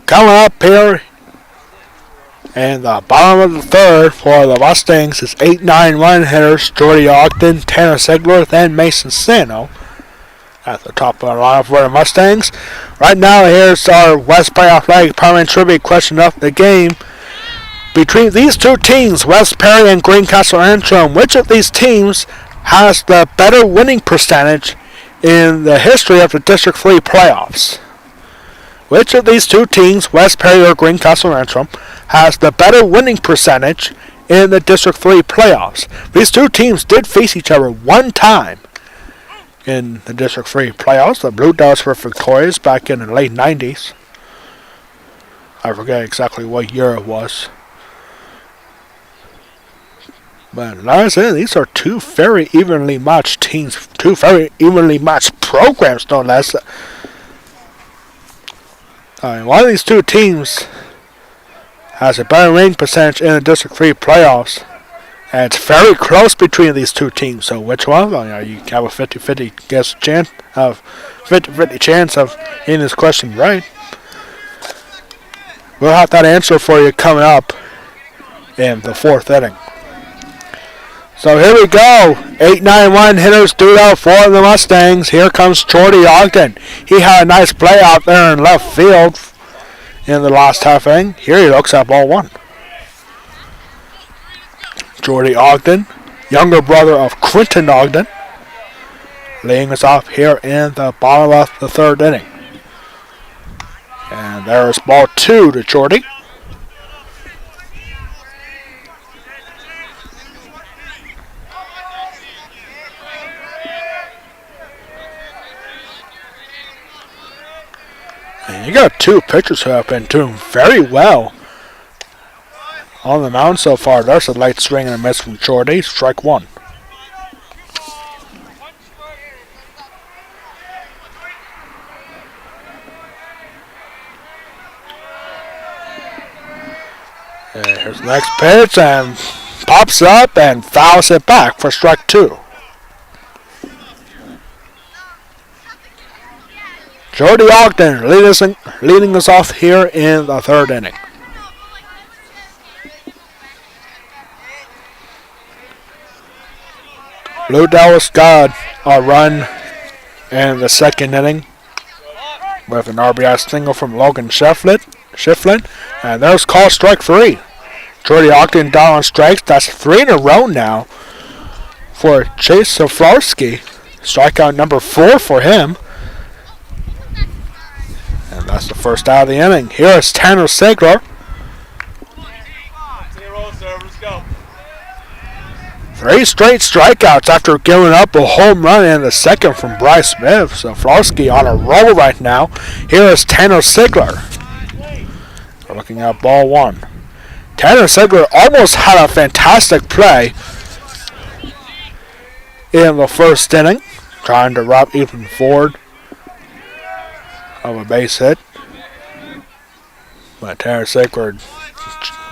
Coming up here in the bottom of the 3rd for the Mustangs is 8-9 hitters Jordy Ogden, Tanner Sigler, and Mason Sano at the top of the lineup for the Mustangs. Right now, here's our West Perry Athletic Department Trivia question of the game. Between these 2 teams, West Perry and Greencastle-Antrim, which of these teams has the better winning percentage in the history of the District 3 playoffs? Which of these 2 teams, West Perry or Greencastle-Antrim, has the better winning percentage in the District 3 playoffs? These 2 teams did face each other 1 time in the District 3 playoffs. The Blue Devils were victorious back in the late 90s. I forget exactly what year it was. But like I said, these are 2 very evenly matched teams, 2 very evenly matched programs, no less. One of these 2 teams has a better winning percentage in the District 3 playoffs. And it's very close between these 2 teams. So which one? You have a 50-50 chance of getting this question right. We'll have that answer for you coming up in the 4th inning. So here we go. 8-9-1 hitters duo for the Mustangs. Here comes Jordy Ogden. He had a nice play out there in left field in the last half inning. Here he looks at ball 1. Jordy Ogden, younger brother of Quentin Ogden, leading us off here in the bottom of the 3rd inning. And there's ball 2 to Jordy. And you got 2 pitchers who have been doing very well on the mound so far. There's a light swing and a miss from Jordy. Strike 1. And here's the next pitch, and pops up and fouls it back for strike 2. Jordy Ogden leading us off here in the 3rd inning. Blue Devils got a run in the 2nd inning with an RBI single from Logan Shiflin, and there's called strike 3. Jordy Ogden down on strikes. That's 3 in a row now for Chase Saflarski. Strikeout number 4 for him. And that's the first out of the inning. Here is Tanner Sigler. 3 straight strikeouts after giving up a home run in the 2nd from Bryce Smith. So Flarski on a roll right now. Here is Tanner Sigler. We're looking at ball 1. Tanner Sigler almost had a fantastic play in the 1st inning, trying to rob Ethan Ford of a base hit. But Tanner Sigler,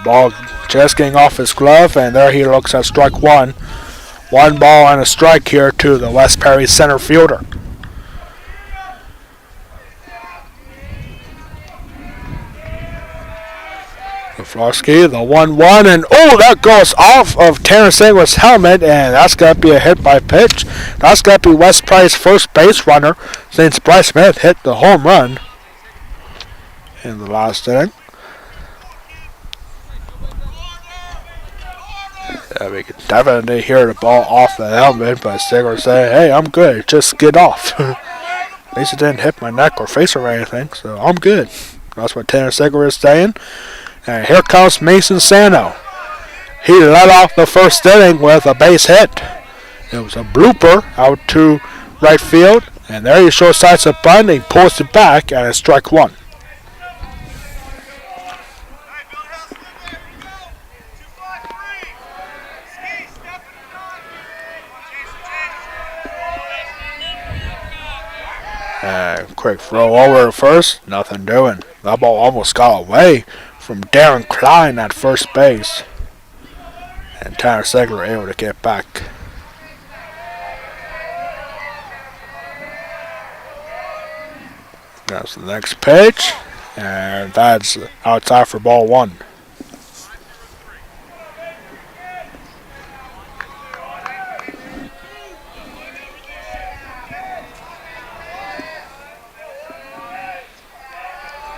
ball just getting off his glove, and there he looks at strike 1. 1 ball and a strike here to the West Perry center fielder. Flarski, the 1-1, and that goes off of Tanner Sigler's helmet, and that's going to be a hit by pitch. That's going to be West Perry's first base runner since Bryce Smith hit the home run in the last inning. We can definitely hear the ball off the helmet, but Sigler saying, "Hey, I'm good. Just get off." At least it didn't hit my neck or face or anything, so I'm good. That's what Tanner Sigler is saying. And here comes Mason Sano. He led off the 1st inning with a base hit. It was a blooper out to right field, and there he short sides a bunt. He pulls it back, and it's strike 1. And quick throw over to first, nothing doing. That ball almost got away from Darren Klein at first base. And Tanner Sigler able to get back. That's the next pitch, and that's outside for ball 1.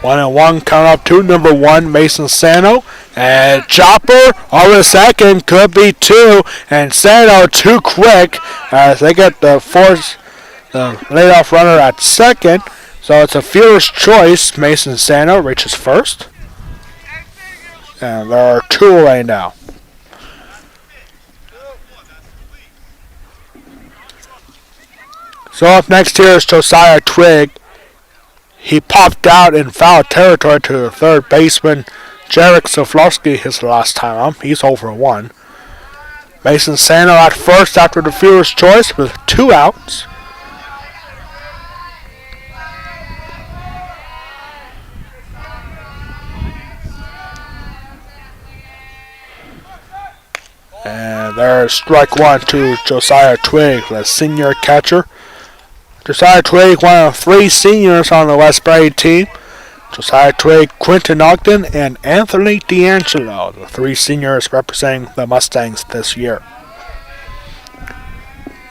One and one coming up to number 1, Mason Sano. And chopper over the second, could be 2. And Sano too quick as they get the leadoff runner at 2nd. So it's a fielder's choice. Mason Sano reaches 1st. And there are 2 away now. So up next here is Josiah Twig. He popped out in foul territory to the 3rd baseman, Jarek Saflarski, his last time up. He's over 1. Mason Sano at 1st after the fielder's choice with 2 outs. And there's strike 1 to Josiah Twig, the senior catcher. Josiah Twig, one of 3 seniors on the West Perry team. Josiah Twig, Quentin Ogden, and Anthony D'Angelo, the three seniors representing the Mustangs this year.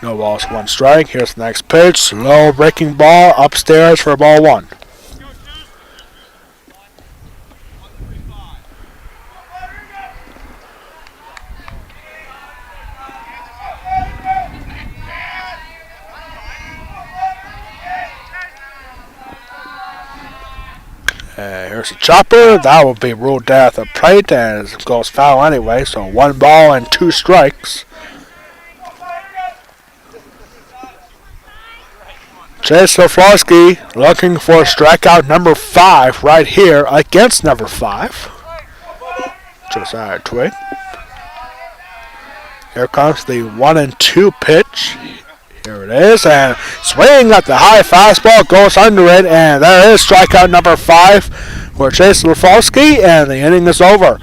No balls, one strike. Here's the next pitch. Slow breaking ball upstairs for ball one. Here's a chopper. That will be ruled down at the plate and it goes foul anyway. So 1 ball and 2 strikes. Chase Laflowski looking for strikeout number 5 right here against number 5. Josiah Twig. Here comes the 1-2 pitch. Here it is, and swinging at the high fastball, goes under it, and there is strikeout number 5 for Chase Laflowski, and the inning is over.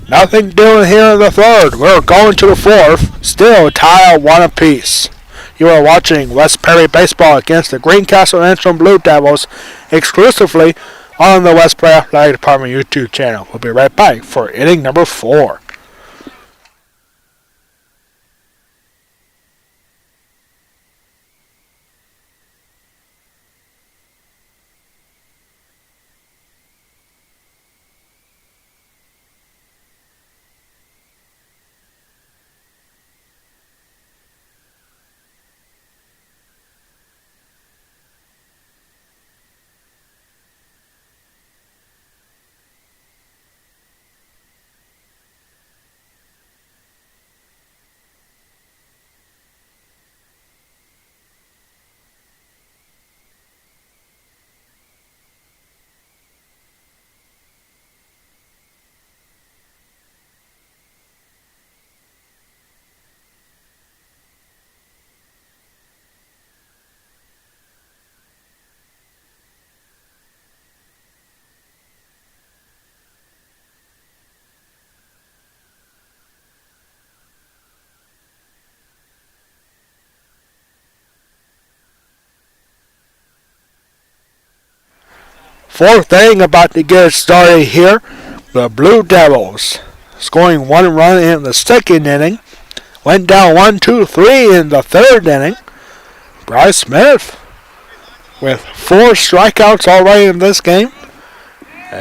Nothing doing here in the third. We're going to the fourth. Still tie at 1 apiece. You are watching West Perry Baseball against the Greencastle-Antrim Blue Devils exclusively on the West Perry Athletic Department YouTube channel. We'll be right back for inning number 4. Fourth inning about to get started here. The Blue Devils scoring 1 run in the second inning. Went down 1-2-3 in the third inning. Bryce Smith with 4 strikeouts already in this game.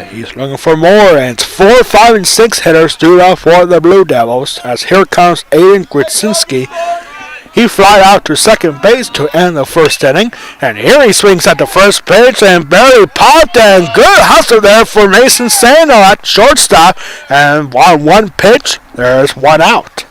He's looking for more, and it's 4, 5, and 6 hitters due out for the Blue Devils. As here comes Aiden Gritsinski. He flied out to second base to end the first inning. And here he swings at the first pitch and barely popped, and good hustle there for Mason Sano at shortstop. And on 1 pitch, there's 1 out.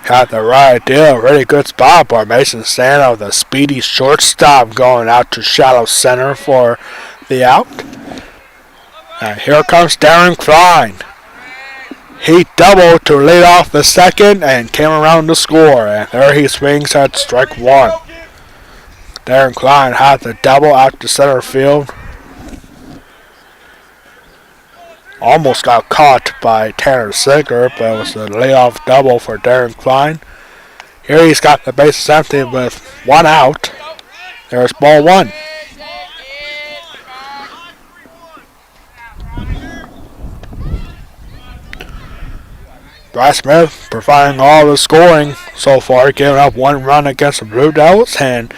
Got the right deal. Really good spot by Mason Sano, the speedy shortstop, going out to shallow center for the out. And here comes Darren Klein. He doubled to lead off the second and came around to score. And there he swings at strike 1. Darren Klein had the double out to center field. Almost got caught by Tanner Sicker, but it was a leadoff double for Darren Klein. Here he's got the bases empty with 1 out. There's ball 1. Bryce Smith providing all the scoring so far, giving up 1 run against the Blue Devils and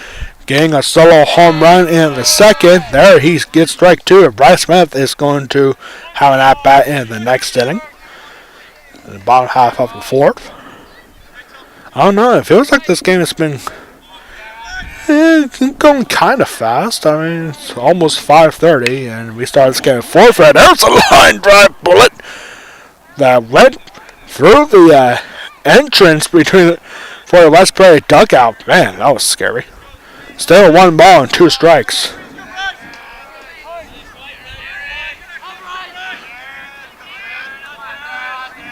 getting a solo home run in the second. There he gets strike 2, and Bryce Smith is going to have an at-bat in the next inning. In the bottom half of the fourth. I don't know, it feels like this game has been going kind of fast. I mean, it's almost 5:30, and we started this game at 4:30. There's a line drive bullet that went through the entrance for the West Prairie dugout. Man, that was scary. Still 1 ball and 2 strikes.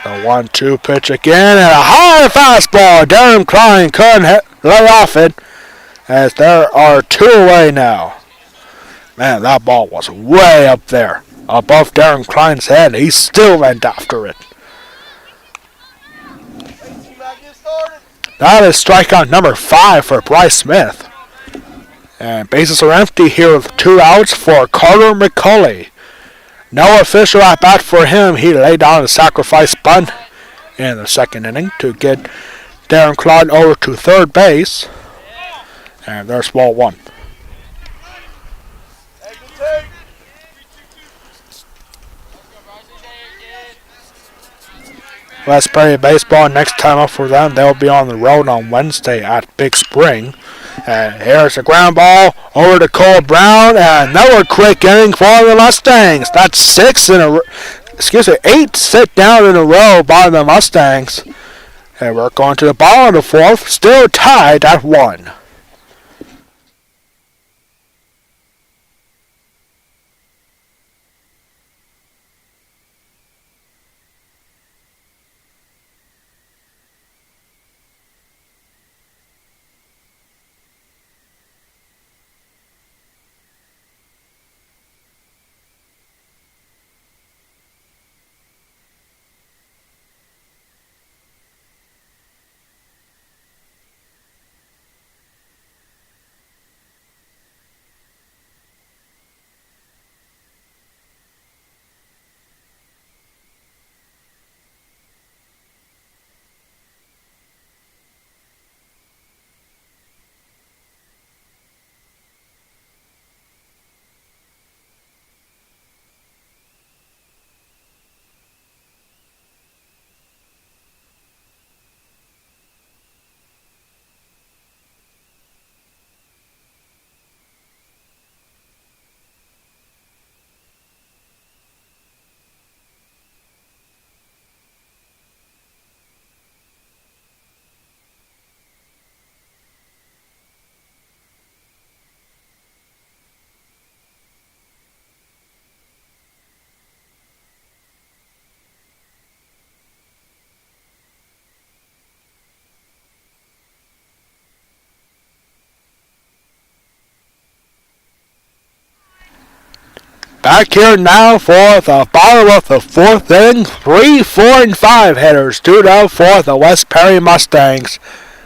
The 1-2 pitch again, and a high fastball. Darren Klein couldn't lay off it, as there are 2 away now. Man, that ball was way up there, above Darren Klein's head. He still went after it. That is strikeout number 5 for Bryce Smith. And bases are empty here with 2 outs for Carter McCauley. No official at bat for him. He laid down a sacrifice bunt in the second inning to get Darren Claude over to third base. And there's ball 1. West Prairie baseball next time up for them. They'll be on the road on Wednesday at Big Spring. And here's a ground ball over to Cole Brown, and another quick inning for the Mustangs. That's 8 sit down in a row by the Mustangs. And we're going to the bottom of the 4th, still tied at 1. Back here now for the bottom of the 4th inning. 3, 4, and 5 hitters 2-0 for the West Prairie Mustangs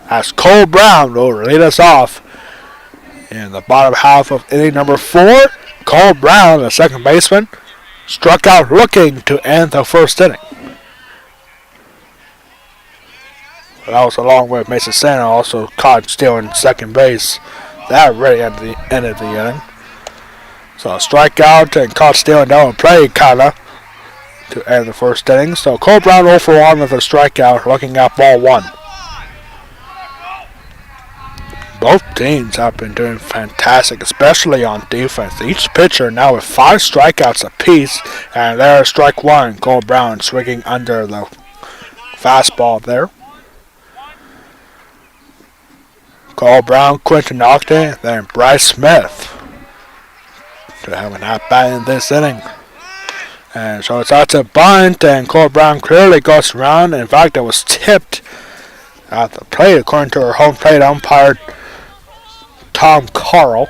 as Cole Brown will lead us off. In the bottom half of inning number 4, Cole Brown, the second baseman, struck out looking to end the first inning. That was along with Mason Santa, also caught stealing second base. That really ended the inning. So a strikeout and caught stealing down play kinda to end the first inning. So Cole Brown 0 for 1 with a strikeout, looking at ball 1. Both teams have been doing fantastic, especially on defense. Each pitcher now with 5 strikeouts apiece, and there's strike 1. Cole Brown swinging under the fastball there. Cole Brown, Quentin Ogden, then Bryce Smith to have an at-bat in this inning. And so it's out to bunt, and Cole Brown clearly goes around. In fact, it was tipped at the plate, according to our home plate umpire, Tom Carl.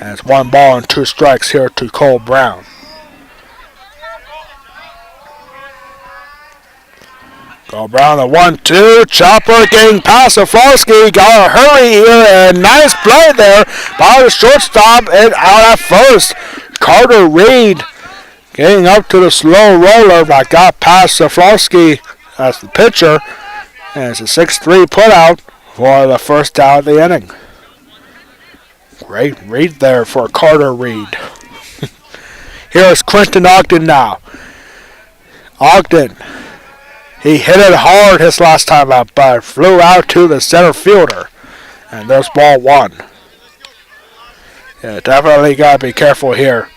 And it's 1 ball and 2 strikes here to Cole Brown. Cole Brown, the 1-2, chopper getting past Saflowski. Got to hurry here, and nice play there by the shortstop and out at first. Carter Reed getting up to the slow roller, but got past Saflowski as the pitcher. And it's a 6-3 putout for the first out of the inning. Great read there for Carter Reed. Here's Quentin Ogden now. Ogden. He hit it hard his last time out, but flew out to the center fielder. And there's ball 1. Yeah, definitely got to be careful here.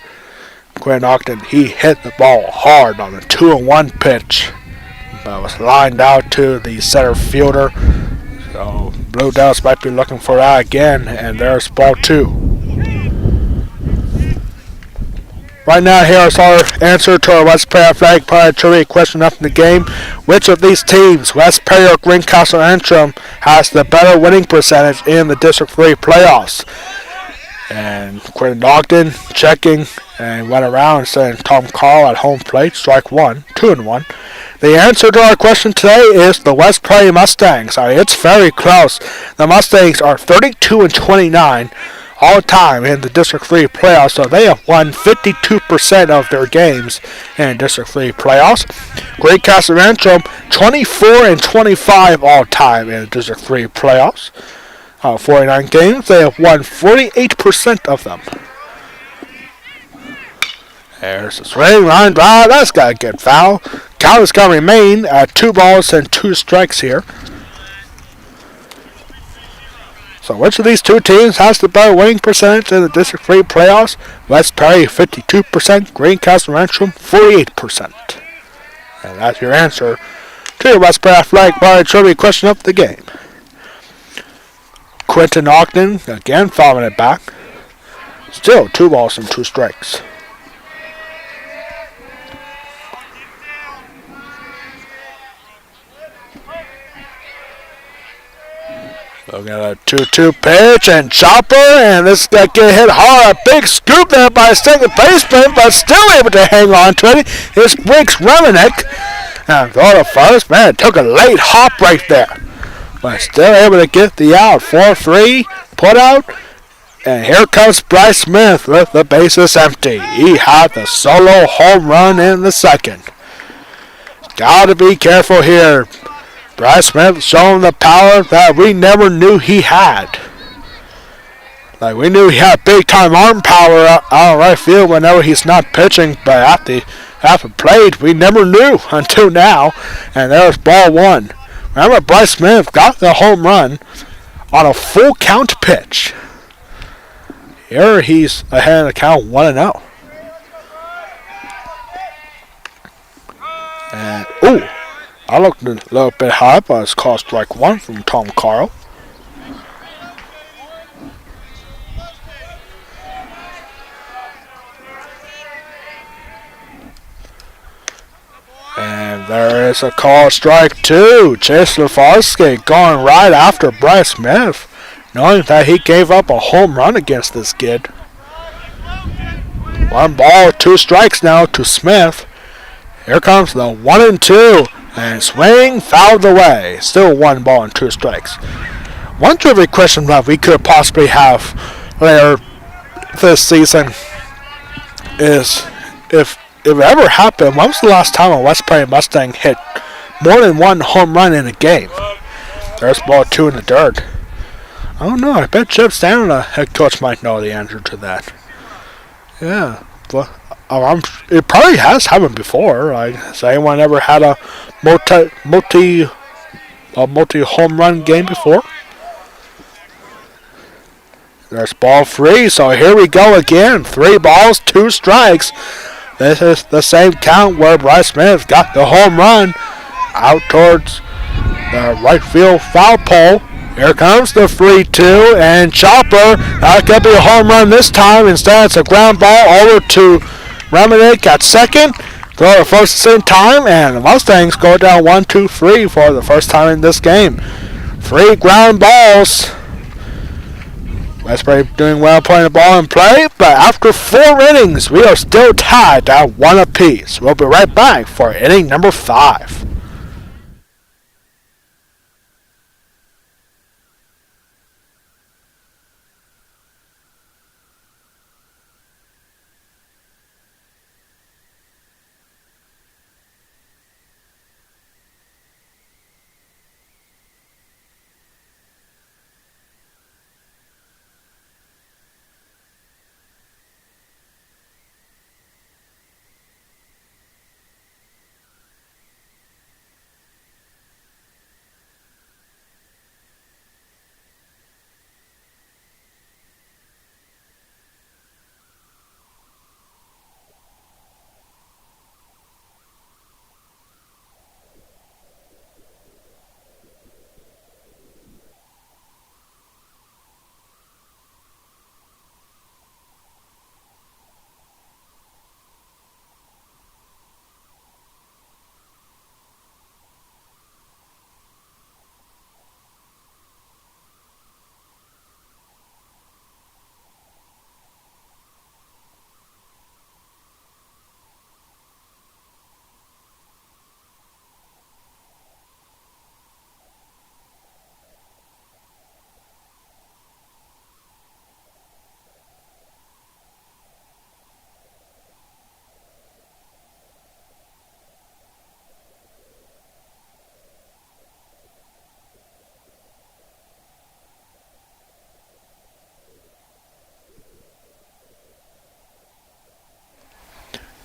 Quentin Ogden, he hit the ball hard on the 2-1 pitch. But was lined out to the center fielder. So Blue Devils might be looking for that again. And there's ball 2. Right now, here's our answer to our West Prairie Athletic Pride trivia question up in the game. Which of these teams, West Prairie or Greencastle-Antrim, has the better winning percentage in the District 3 playoffs? And Quentin Ogden checking and went around and saying Tom Carl at home plate, strike 1, 2-1. The answer to our question today is the West Prairie Mustangs. It's very close. The Mustangs are 32-29 all time in the District 3 playoffs, so they have won 52% of their games in District 3 playoffs. Greencastle-Antrim 24-25 all time in the District 3 playoffs. 49 games, they have won 48% of them. There's a swing, line drive. That's got a good foul. Count is going to remain at 2 balls and 2 strikes here. So which of these two teams has the better winning percentage in the District 3 playoffs? West Prairie 52%, Greencastle-Antrim 48%. And that's your answer to your West Prairie Athletic Bar Trivia question of the game. Quentin Ogden again following it back. Still 2 balls and 2 strikes. Looking at a 2-2 pitch and chopper, and this is going to get hit hard. A big scoop there by second baseman, but still able to hang on to it. It's Briggs Reminick. And throw to first. Man, it took a late hop right there. But still able to get the out. 4-3, put out. And here comes Bryce Smith with the bases empty. He had the solo home run in the second. Got to be careful here. Bryce Smith showing the power that we never knew he had. Like, we knew he had big-time arm power out of right field whenever he's not pitching, but at the plate, we never knew until now. And there's ball 1. Remember, Bryce Smith got the home run on a full count pitch. Here he's ahead of the count 1-0. And, ooh. I looked a little bit high, but it's called strike 1 from Tom Carl. And there is a call strike 2. Chase Lefarsky going right after Bryce Smith, knowing that he gave up a home run against this kid. 1 ball, 2 strikes now to Smith. Here comes the 1-2. And swing, fouled away. Still 1 ball and 2 strikes. One trivia question that we could possibly have later this season is if it ever happened, when was the last time a West Prairie Mustang hit more than 1 home run in a game? There's ball 2 in the dirt. I don't know. I bet Chip Stanton, the head coach, might know the answer to that. Yeah. But it probably has happened before. Like, has anyone ever had a multi home run game before? There's ball 3, so here we go again. 3 balls, 2 strikes. This is the same count where Bryce Smith got the home run out towards the right field foul pole. Here comes the 3-2 and chopper. That could be a home run this time. Instead, it's a ground ball over to Reminick at second. Throw it first at the same time, and the Mustangs go down 1-2-3 for the first time in this game. 3 ground balls. West Prairie doing well putting the ball in play, but after 4 innings, we are still tied at 1 apiece. We'll be right back for inning number 5.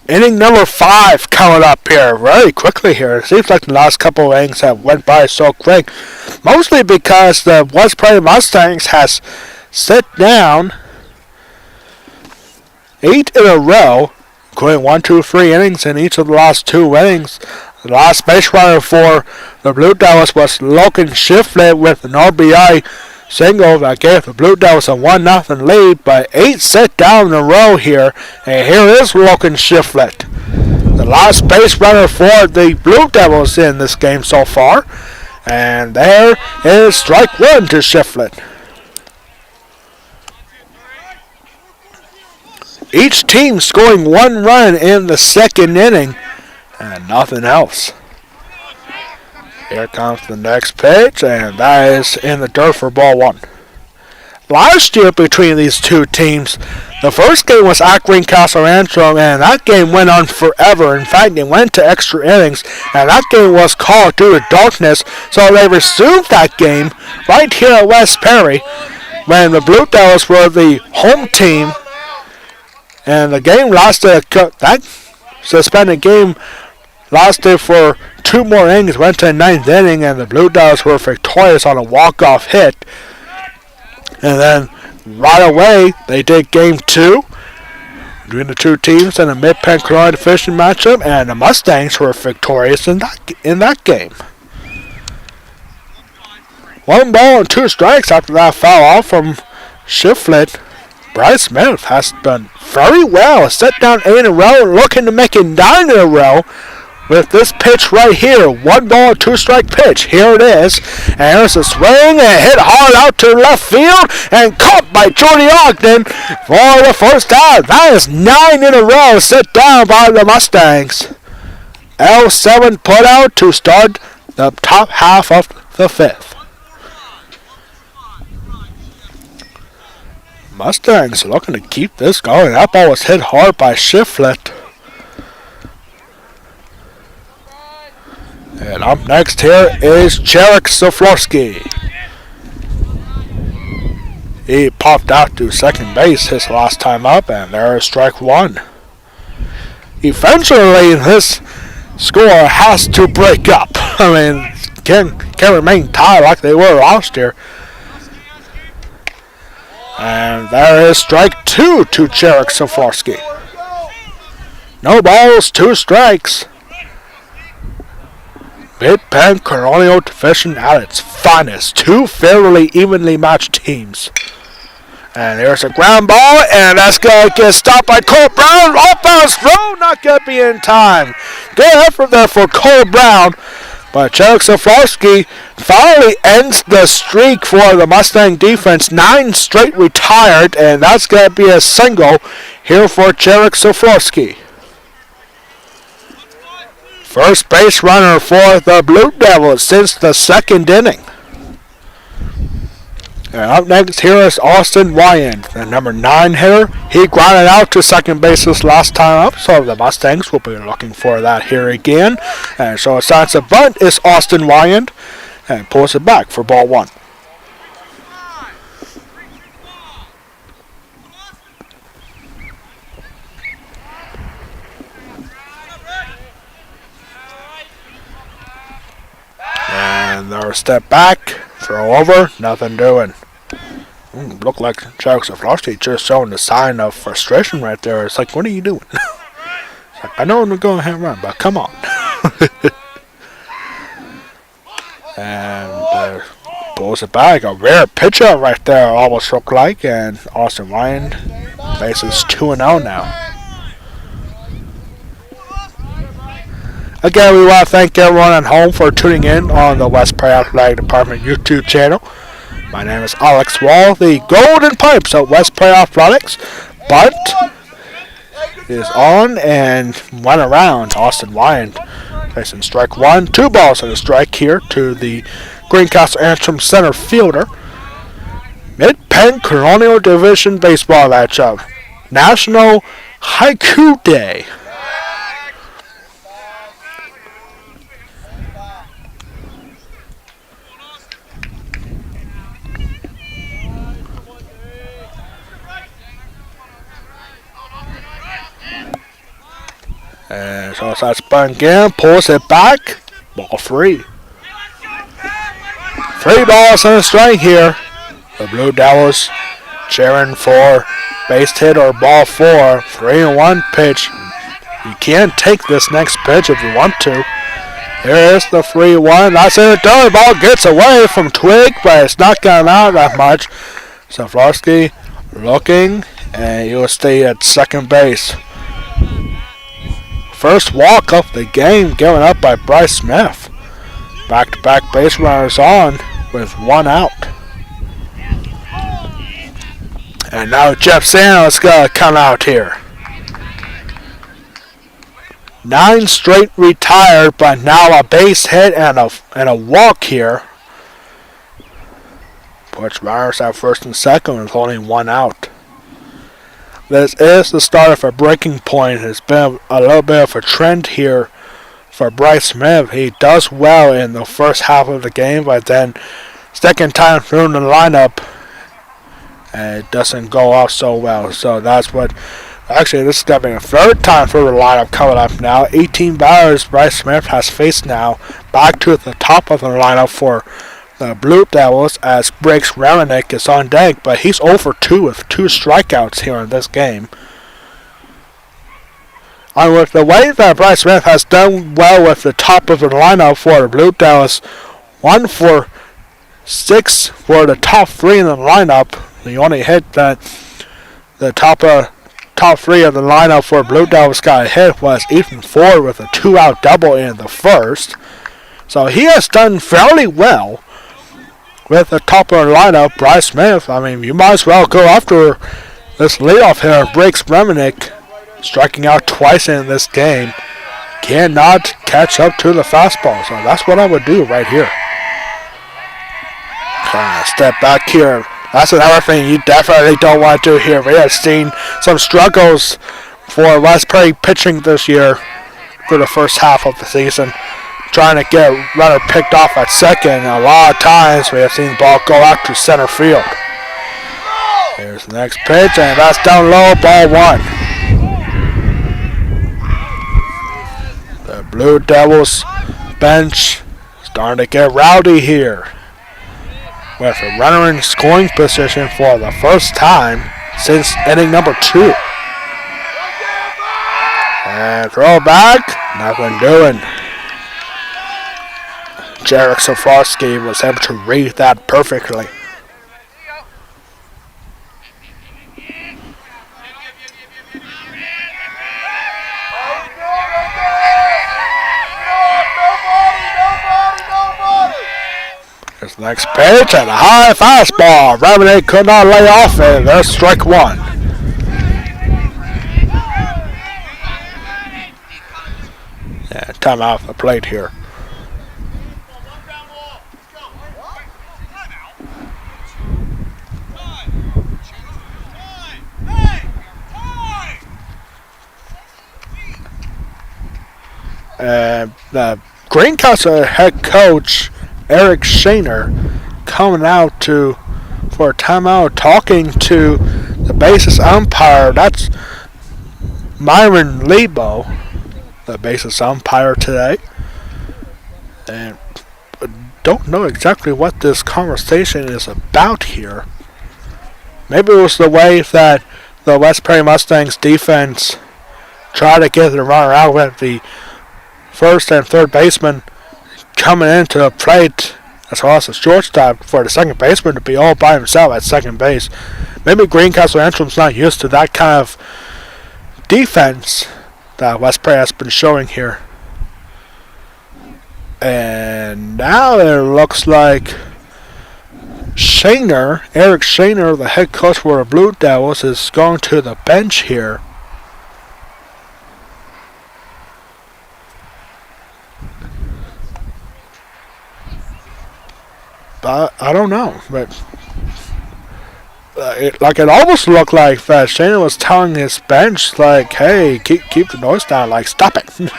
Inning number 5 coming up here very quickly here. It seems like the last couple of innings have went by so quick. Mostly because the West Prairie Mustangs has sit down 8 in a row, including 1, 2, 3 innings in each of the last 2 innings. The last base runner for the Blue Devils was Logan Shiflett with an RBI single that gave the Blue Devils a 1-0 lead, but 8 sit down in a row here, and here is Logan Shiflett, the last base runner for the Blue Devils in this game so far, and there is strike 1 to Shiflett. Each team scoring 1 run in the second inning, and nothing else. Here comes the next pitch, and that is in the dirt for ball 1. Last year between these two teams, the first game was at Greencastle-Antrim, and that game went on forever. In fact, it went to extra innings, and that game was called due to darkness, so they resumed that game right here at West Perry when the Blue Devils were the home team, and the game lasted, that suspended game lasted for 2 more innings, went to the 9th inning, and the Blue Devils were victorious on a walk-off hit. And then right away, they did game 2 between the two teams in a Mid-Penn Colonial Division matchup, and the Mustangs were victorious in that game. 1 ball and 2 strikes after that foul off from Shiflett. Bryce Smith has done very well. Set down 8 in a row, looking to make it 9 in a row with this pitch right here. 1 ball, 2 strike pitch. Here it is. And there's a swing and hit hard out to left field and caught by Jordy Ogden for the first out. That is 9 in a row set down by the Mustangs. L7 put out to start the top half of the 5th. Mustangs looking to keep this going. That ball was hit hard by Shiflett. And up next here is Jarek Soflorski. He popped out to second base his last time up, and there is strike 1. Eventually, this score has to break up. I mean, can't remain tied like they were last year. And there is strike 2 to Jarek Soflorski. No balls, 2 strikes. Mid-Penn Colonial Division at its finest. 2 fairly evenly matched teams. And there's a ground ball, and that's going to get stopped by Cole Brown. Off-bounds throw, not going to be in time. Good effort there for Cole Brown. But Jarek Soflorski finally ends the streak for the Mustang defense. 9 straight retired, and that's going to be a single here for Jarek Soflorski. First base runner for the Blue Devils since the 2nd inning. And up next here is Austin Wyand, the number 9 hitter. He grounded out to second base this last time up, so the Mustangs will be looking for that here again. And so it starts a bunt is Austin Wyand and pulls it back for ball 1. And they're a step back, throw over, nothing doing. Look like Jarek Soflorski just showing the sign of frustration right there. It's like, what are you doing? Like, I know I'm going ahead and run, but come on. And pulls it back. A rare pitcher right there, almost looked like. And Austin Wyand faces 2-0 now. Again, we want to thank everyone at home for tuning in on the West Prairie Athletic Department YouTube channel. My name is Alex Wall, the Golden Pipes at West Prairie Athletics. Bunt is on and went around. Austin Wyand facing strike 1. 2 balls and a strike here to the Greencastle-Antrim center fielder. Mid-Penn Colonial Division baseball matchup. National Haiku Day. And so that's spun again, pulls it back, ball 3. 3 balls and a strike here. The Blue Devils cheering for base hit or ball 4. 3-1 pitch. You can take this next pitch if you want to. Here is the 3-1. That's it. The ball gets away from Twig, but it's not going out that much. Saflowski looking, and he will stay at second base. First walk of the game given up by Bryce Smith. Back-to-back base runners on with 1 out. And now Jeff Santos going to come out here. 9 straight retired, but now a base hit and a walk here. Puts runners at first and second with only 1 out. This is the start of a breaking point. It's been a little bit of a trend here for Bryce Smith. He does well in the first half of the game, but then second time through the lineup, it doesn't go off so well. So that's what. Actually, this is going to be the third time through the lineup coming up now. 18 batters Bryce Smith has faced now. Back to the top of the lineup for the Blue Devils as Briggs Reminick is on deck, but he's 0-2 with 2 strikeouts here in this game. And with the way that Bryce Smith has done well with the top of the lineup for the Blue Devils, 1 for 6 for the top 3 in the lineup. The only hit that the top 3 of the lineup for Blue Devils got a hit was Ethan Ford with a 2-out double in the first. So he has done fairly well with the top of the lineup. Bryce Smith, I mean, you might as well go after this leadoff hitter, Briggs Reminick, striking out twice in this game. Cannot catch up to the fastball, so that's what I would do right here. Step back here. That's another thing you definitely don't want to do here. We have seen some struggles for West Prairie pitching this year for the first half of the season, trying to get a runner picked off at second. A lot of times we have seen the ball go out to center field. Here's the next pitch, and that's down low, ball 1. The Blue Devils bench starting to get rowdy here, with a runner in scoring position for the first time since inning number 2. And throw back, nothing doing. Jarek Saflowski was able to read that perfectly. This next pitch and a high fastball. Reminick could not lay off, and there's strike 1. Yeah, time off the plate here. The Greencastle head coach Eric Shaner coming out for a timeout, talking to the bases umpire. That's Myron Lebo, the bases umpire today. And I don't know exactly what this conversation is about here. Maybe it was the way that the West Prairie Mustangs defense tried to get the runner out with the first and third baseman coming into the plate, as well as the shortstop, for the second baseman to be all by himself at second base. Maybe Greencastle-Antrim's not used to that kind of defense that West Prairie has been showing here. And now it looks like Eric Shaner, the head coach for the Blue Devils, is going to the bench here. But I don't know, but it almost looked like that Shane was telling his bench, like, hey, keep the noise down, like, stop it. I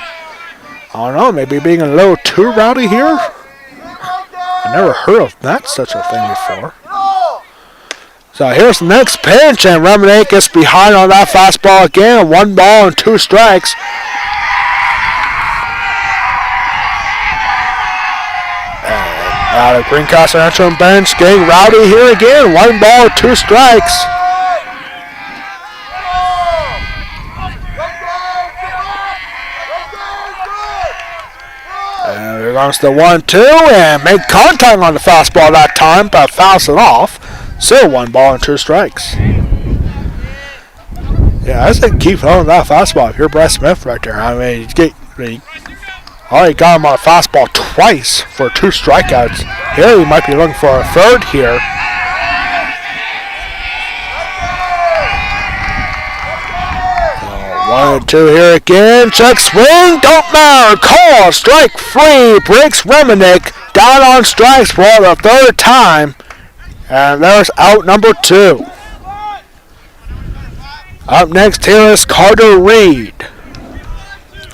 don't know, maybe being a little too rowdy here? I never heard of that such a thing before. So here's the next pitch, and Reminick gets behind on that fastball again. 1 ball and 2 strikes. The Greencastle-Antrim bench getting rowdy here again. 1 ball, 2 strikes. And here comes the 1-2 and made contact on the fastball that time, but fouls it off. Still 1 ball and 2 strikes. Yeah, I say keep throwing that fastball if you're Brett Smith right there. I mean, you already got him on a fastball twice for 2 strikeouts. Here he might be looking for a third here. One and 2 here again. Check swing. Don't matter. Call. Strike 3. Breaks Reminick down on strikes for the 3rd time. And there's out number 2. Up next here is Carter Reed.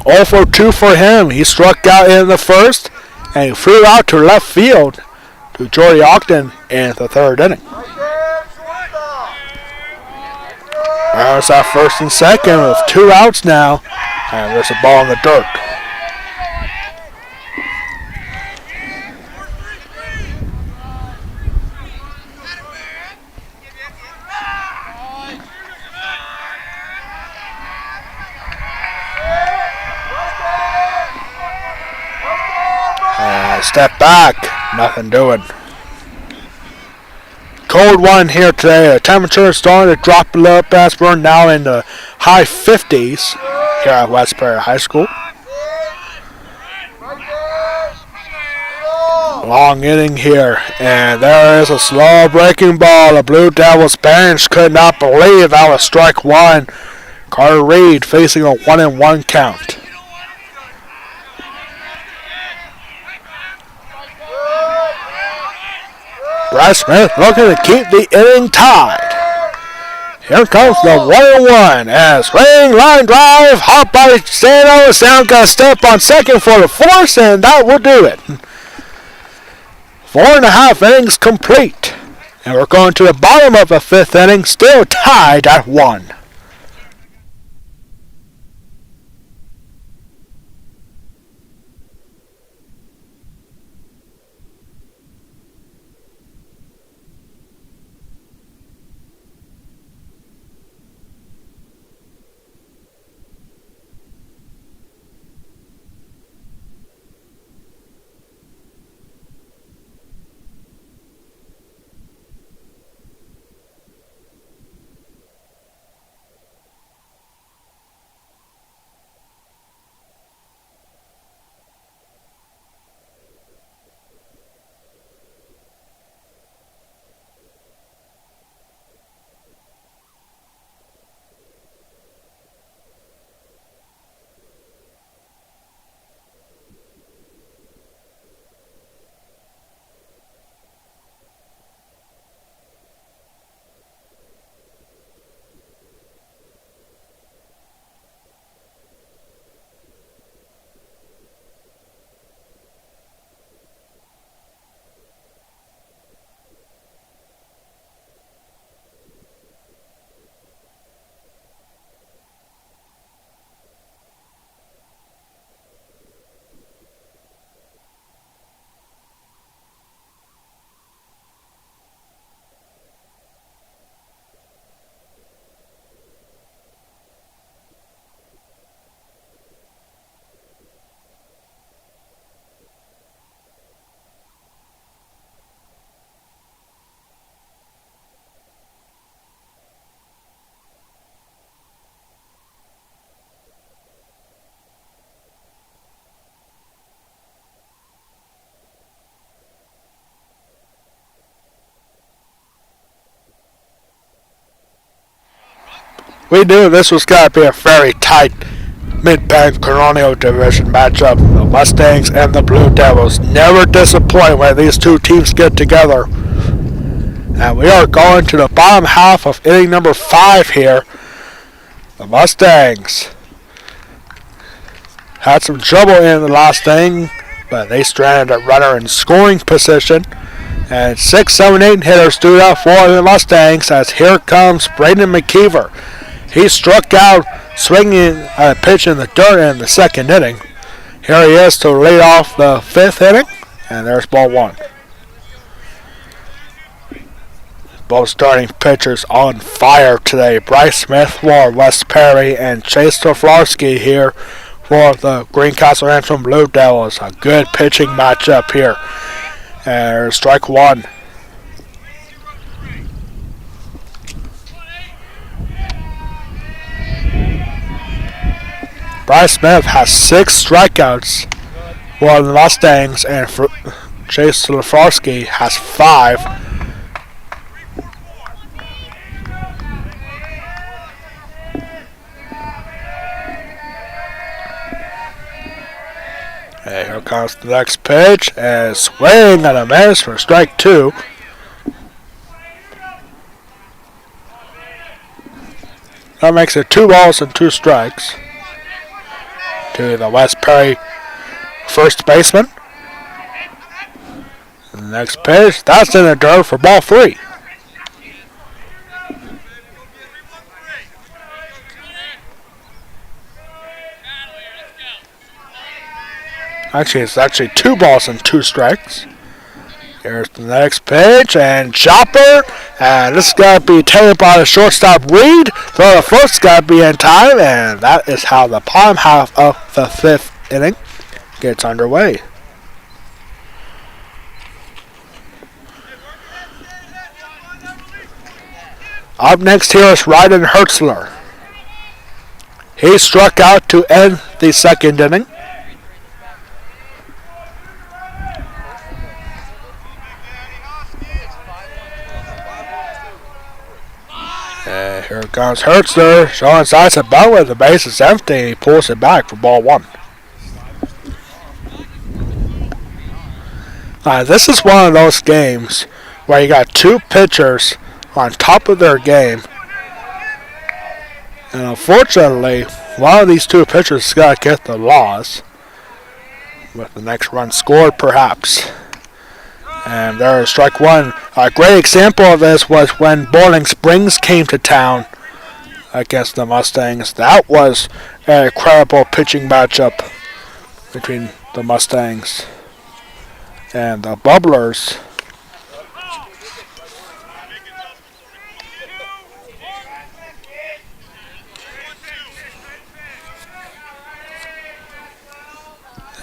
0 for 2 for him. He struck out in the 1st, and he flew out to left field to Jordy Ogden in the 3rd inning. There's that 1st and 2nd with 2 outs now, and there's a ball in the dirt. Step back, nothing doing. Cold one here today. The temperature is starting to drop a little bit. We're now in the high 50s here at West Prairie High School. Long inning here, and there is a slow breaking ball. The Blue Devils bench could not believe that was strike 1. Carter Reed facing a 1-1 count. Brett Smith looking to keep the inning tied. Here comes the 1-1 as swing line drive, hot by Sano. Sano got a step on second for the force, and that will do it. 4.5 innings complete, and we're going to the bottom of the 5th inning, still tied at 1. We knew this was going to be a very tight Mid-Penn Colonial Division matchup. The Mustangs and the Blue Devils never disappoint when these two teams get together. And we are going to the bottom half of inning number 5 here. The Mustangs had some trouble in the last inning, but they stranded a runner in scoring position. And 6, 7, 8 hitters stood out for the Mustangs as here comes Braden McKeever. He struck out swinging a pitch in the dirt in the 2nd inning. Here he is to lead off the 5th inning, and there's ball 1. both starting pitchers on fire today. Bryce Smith for West Perry and Chase Stoflarski here for the Greencastle-Antrim Blue Devils. A good pitching matchup here. And strike one. Bryce Smith has 6 strikeouts for the Mustangs, and Chase Stoflarski has 5. And here comes the next pitch, and swing and a miss for strike 2. That makes it 2 balls and 2 strikes to the West Perry first baseman. And the next pitch, that's in the dirt for ball 3. Actually, it's 2 balls and 2 strikes. Here's the next pitch, and chopper, and this is going to be taken by the shortstop Reed. So the first's got to be in time, and that is how the bottom half of the 5th inning gets underway. Up next here is Ryden Hertzler. He struck out to end the 2nd inning. And here comes Hertzler, showing signs of battle. The base is empty. He pulls it back for ball 1. This is one of those games where you got 2 pitchers on top of their game. And unfortunately, one of these 2 pitchers has got to get the loss, with the next run scored perhaps. And there is strike 1. A great example of this was when Boiling Springs came to town against the Mustangs. That was an incredible pitching matchup between the Mustangs and the Bubblers.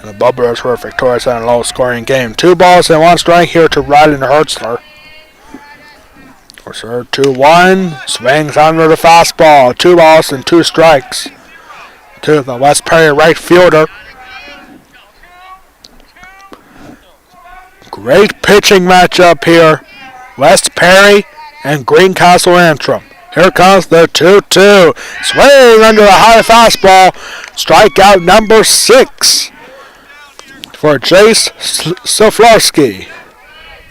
And the Bubblers were victorious in a low-scoring game. 2 balls and 1 strike here to Ryden Hertzler. 2-1. Swings under the fastball. 2 balls and 2 strikes to the West Perry right fielder. Great pitching matchup here. West Perry and Greencastle-Antrim. Here comes the 2-2. Swing under the high fastball. Strikeout number 6. For Chase Stoflarski.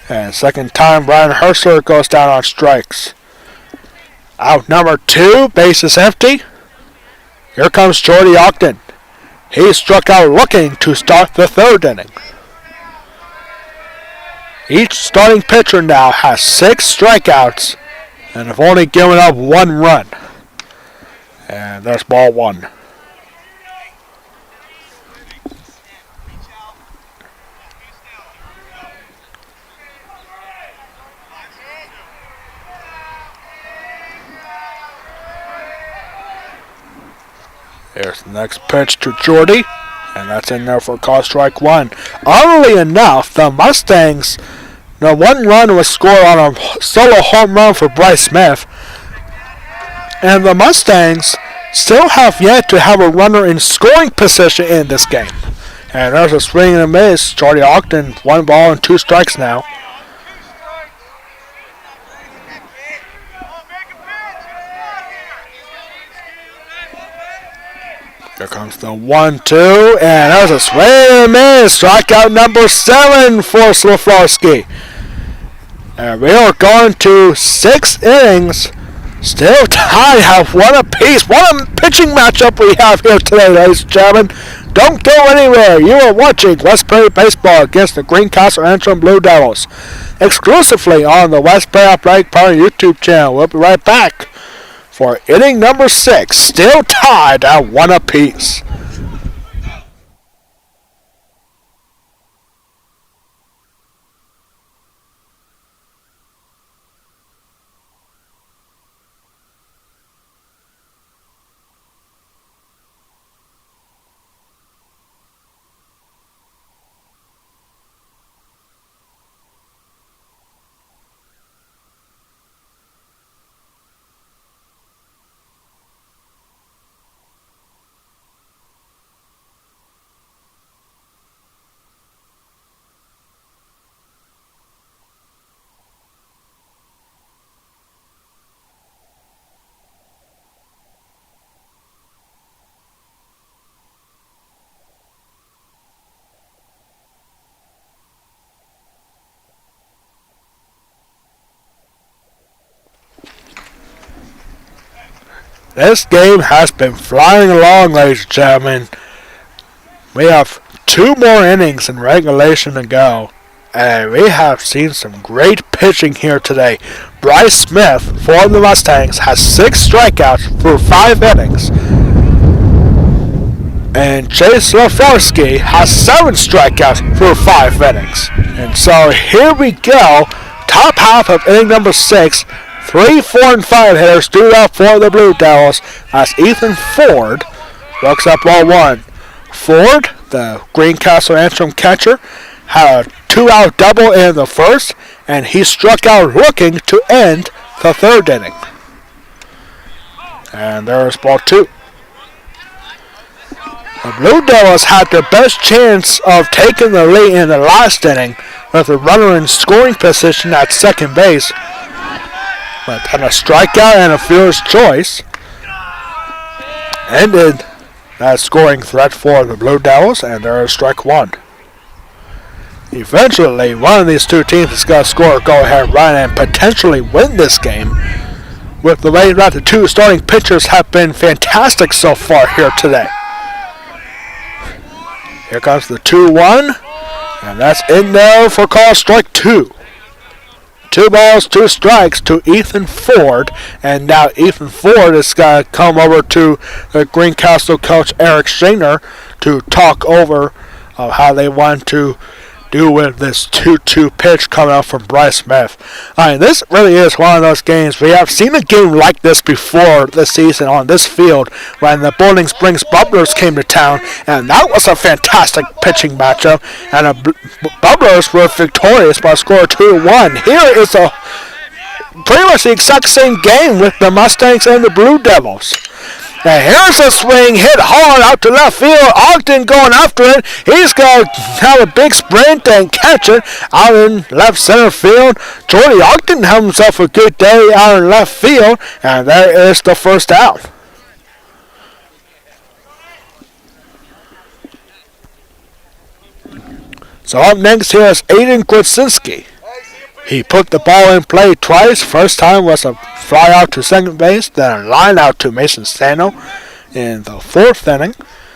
And second time, Brian Hertzler goes down on strikes. Out number 2, base is empty. Here comes Jordy Ogden. He struck out looking to start the 3rd inning. Each starting pitcher now has 6 strikeouts and have only given up 1 run. And there's ball 1. Here's the next pitch to Jordy, and that's in there for call strike 1. Oddly enough, the Mustangs, the 1 run was scored on a solo home run for Bryce Smith, and the Mustangs still have yet to have a runner in scoring position in this game. And there's a swing and a miss. Jordy Ogden, 1 ball and 2 strikes now. Here comes the 1-2, and there's a swing and a miss. Strikeout number 7 for Stoflarski. And we are going to 6 innings. Still tied at 1 apiece. What a pitching matchup we have here today, ladies and gentlemen. Don't go anywhere. You are watching West Perry Baseball against the Greencastle-Antrim Blue Devils, exclusively on the West Perry Athletic Power YouTube channel. We'll be right back for inning number 6, still tied at 1 apiece. This game has been flying along, ladies and gentlemen. We have 2 more innings in regulation to go. And we have seen some great pitching here today. Bryce Smith for the Mustangs has 6 strikeouts through 5 innings. And Chase Laforsky has 7 strikeouts through 5 innings. And so here we go. Top half of inning number 6. 3, 4, and 5 hitters do out for the Blue Devils as Ethan Ford looks up ball 1. Ford, the Greencastle-Antrim catcher, had a 2-out double in the first, and he struck out looking to end the 3rd inning. And there's ball 2. The Blue Devils had their best chance of taking the lead in the last inning with a runner in scoring position at second base. But then a strikeout and a fielder's choice ended that scoring threat for the Blue Devils, and there's strike 1. Eventually, one of these 2 teams is going to score a go-ahead run and potentially win this game. With the way that the 2 starting pitchers have been fantastic so far here today. Here comes the 2-1, and that's in there for call strike 2. 2 balls, 2 strikes to Ethan Ford, and now Ethan Ford is going to come over to the Greencastle coach Eric Shaner to talk over how they want to do with this 2-2 pitch coming out from Bryce Smith. This really is one of those games. We have seen a game like this before this season on this field when the Bowling Springs Bubblers came to town, and that was a fantastic pitching matchup, and the Bubblers were victorious by a score of 2-1. Here is a pretty much the exact same game with the Mustangs and the Blue Devils. And here's a swing hit hard out to left field. Ogden going after it. He's going to have a big sprint and catch it out in left center field. Jordy Ogden had himself a good day out in left field. And there is the first out. So up next here is Aiden Grudzinski. He put the ball in play twice. First time was a fly out to second base, then a line out to Mason Stano in the 4th inning.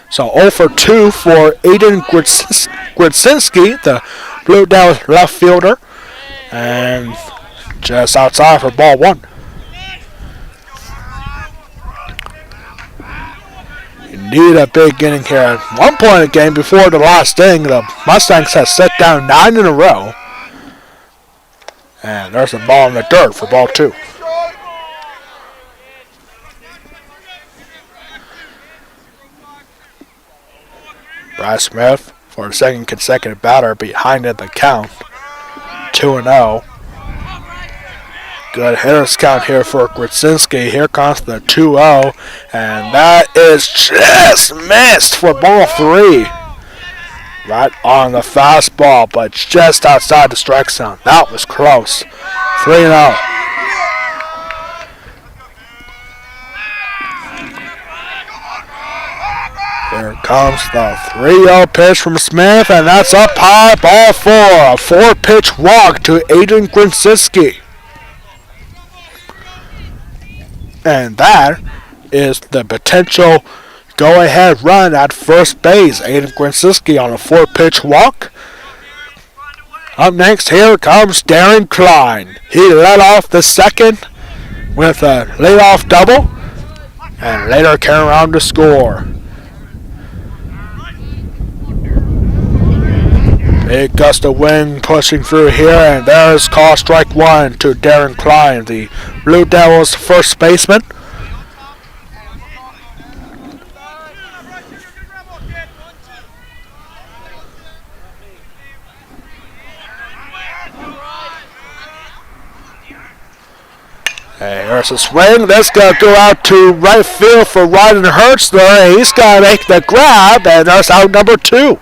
So 0 for 2 for Aiden Grudzinski, the Blue Devils left fielder, and just outside for ball 1. Indeed, a big inning here. At one point in the game, before the last inning, the Mustangs had set down 9 in a row. And there's a ball in the dirt for ball 2. Bryce Smith for a second consecutive batter behind in the count. 2-0. Good hitters count here for Grudzinski. Here comes the 2-0. And that is just missed for ball 3. Right on the fastball, but just outside the strike zone. That was close. 3-0. Here comes the 3-0 pitch from Smith, and that's up high, ball 4. A 4-pitch walk to Aiden Grudzinski. And that is the potential go-ahead run at first base. Aiden Grudzinski on a 4-pitch walk. Up next, here comes Darren Klein. He led off the second with a leadoff double, and later came around to score. Big gust of wind pushing through here, and there's call strike 1 to Darren Klein, the Blue Devils first baseman. Hey, here's a swing. That's going to go out to right field for Ryan Hurts there. He's got to make the grab, and there's out number 2.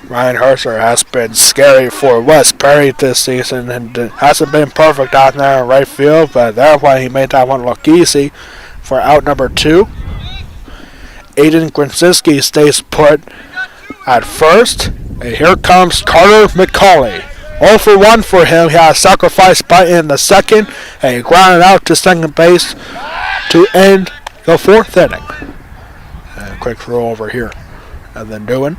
Ryan Hurster has been scary for West Perry this season and hasn't been perfect out there in right field, but that's why he made that one look easy for out number 2. Aiden Grudzinski stays put at first. And here comes Carter McCauley 0 for 1 for him. He had a sacrifice bunt in the second, and he grounded out to second base to end the fourth inning. And a quick throw over here. And then doing.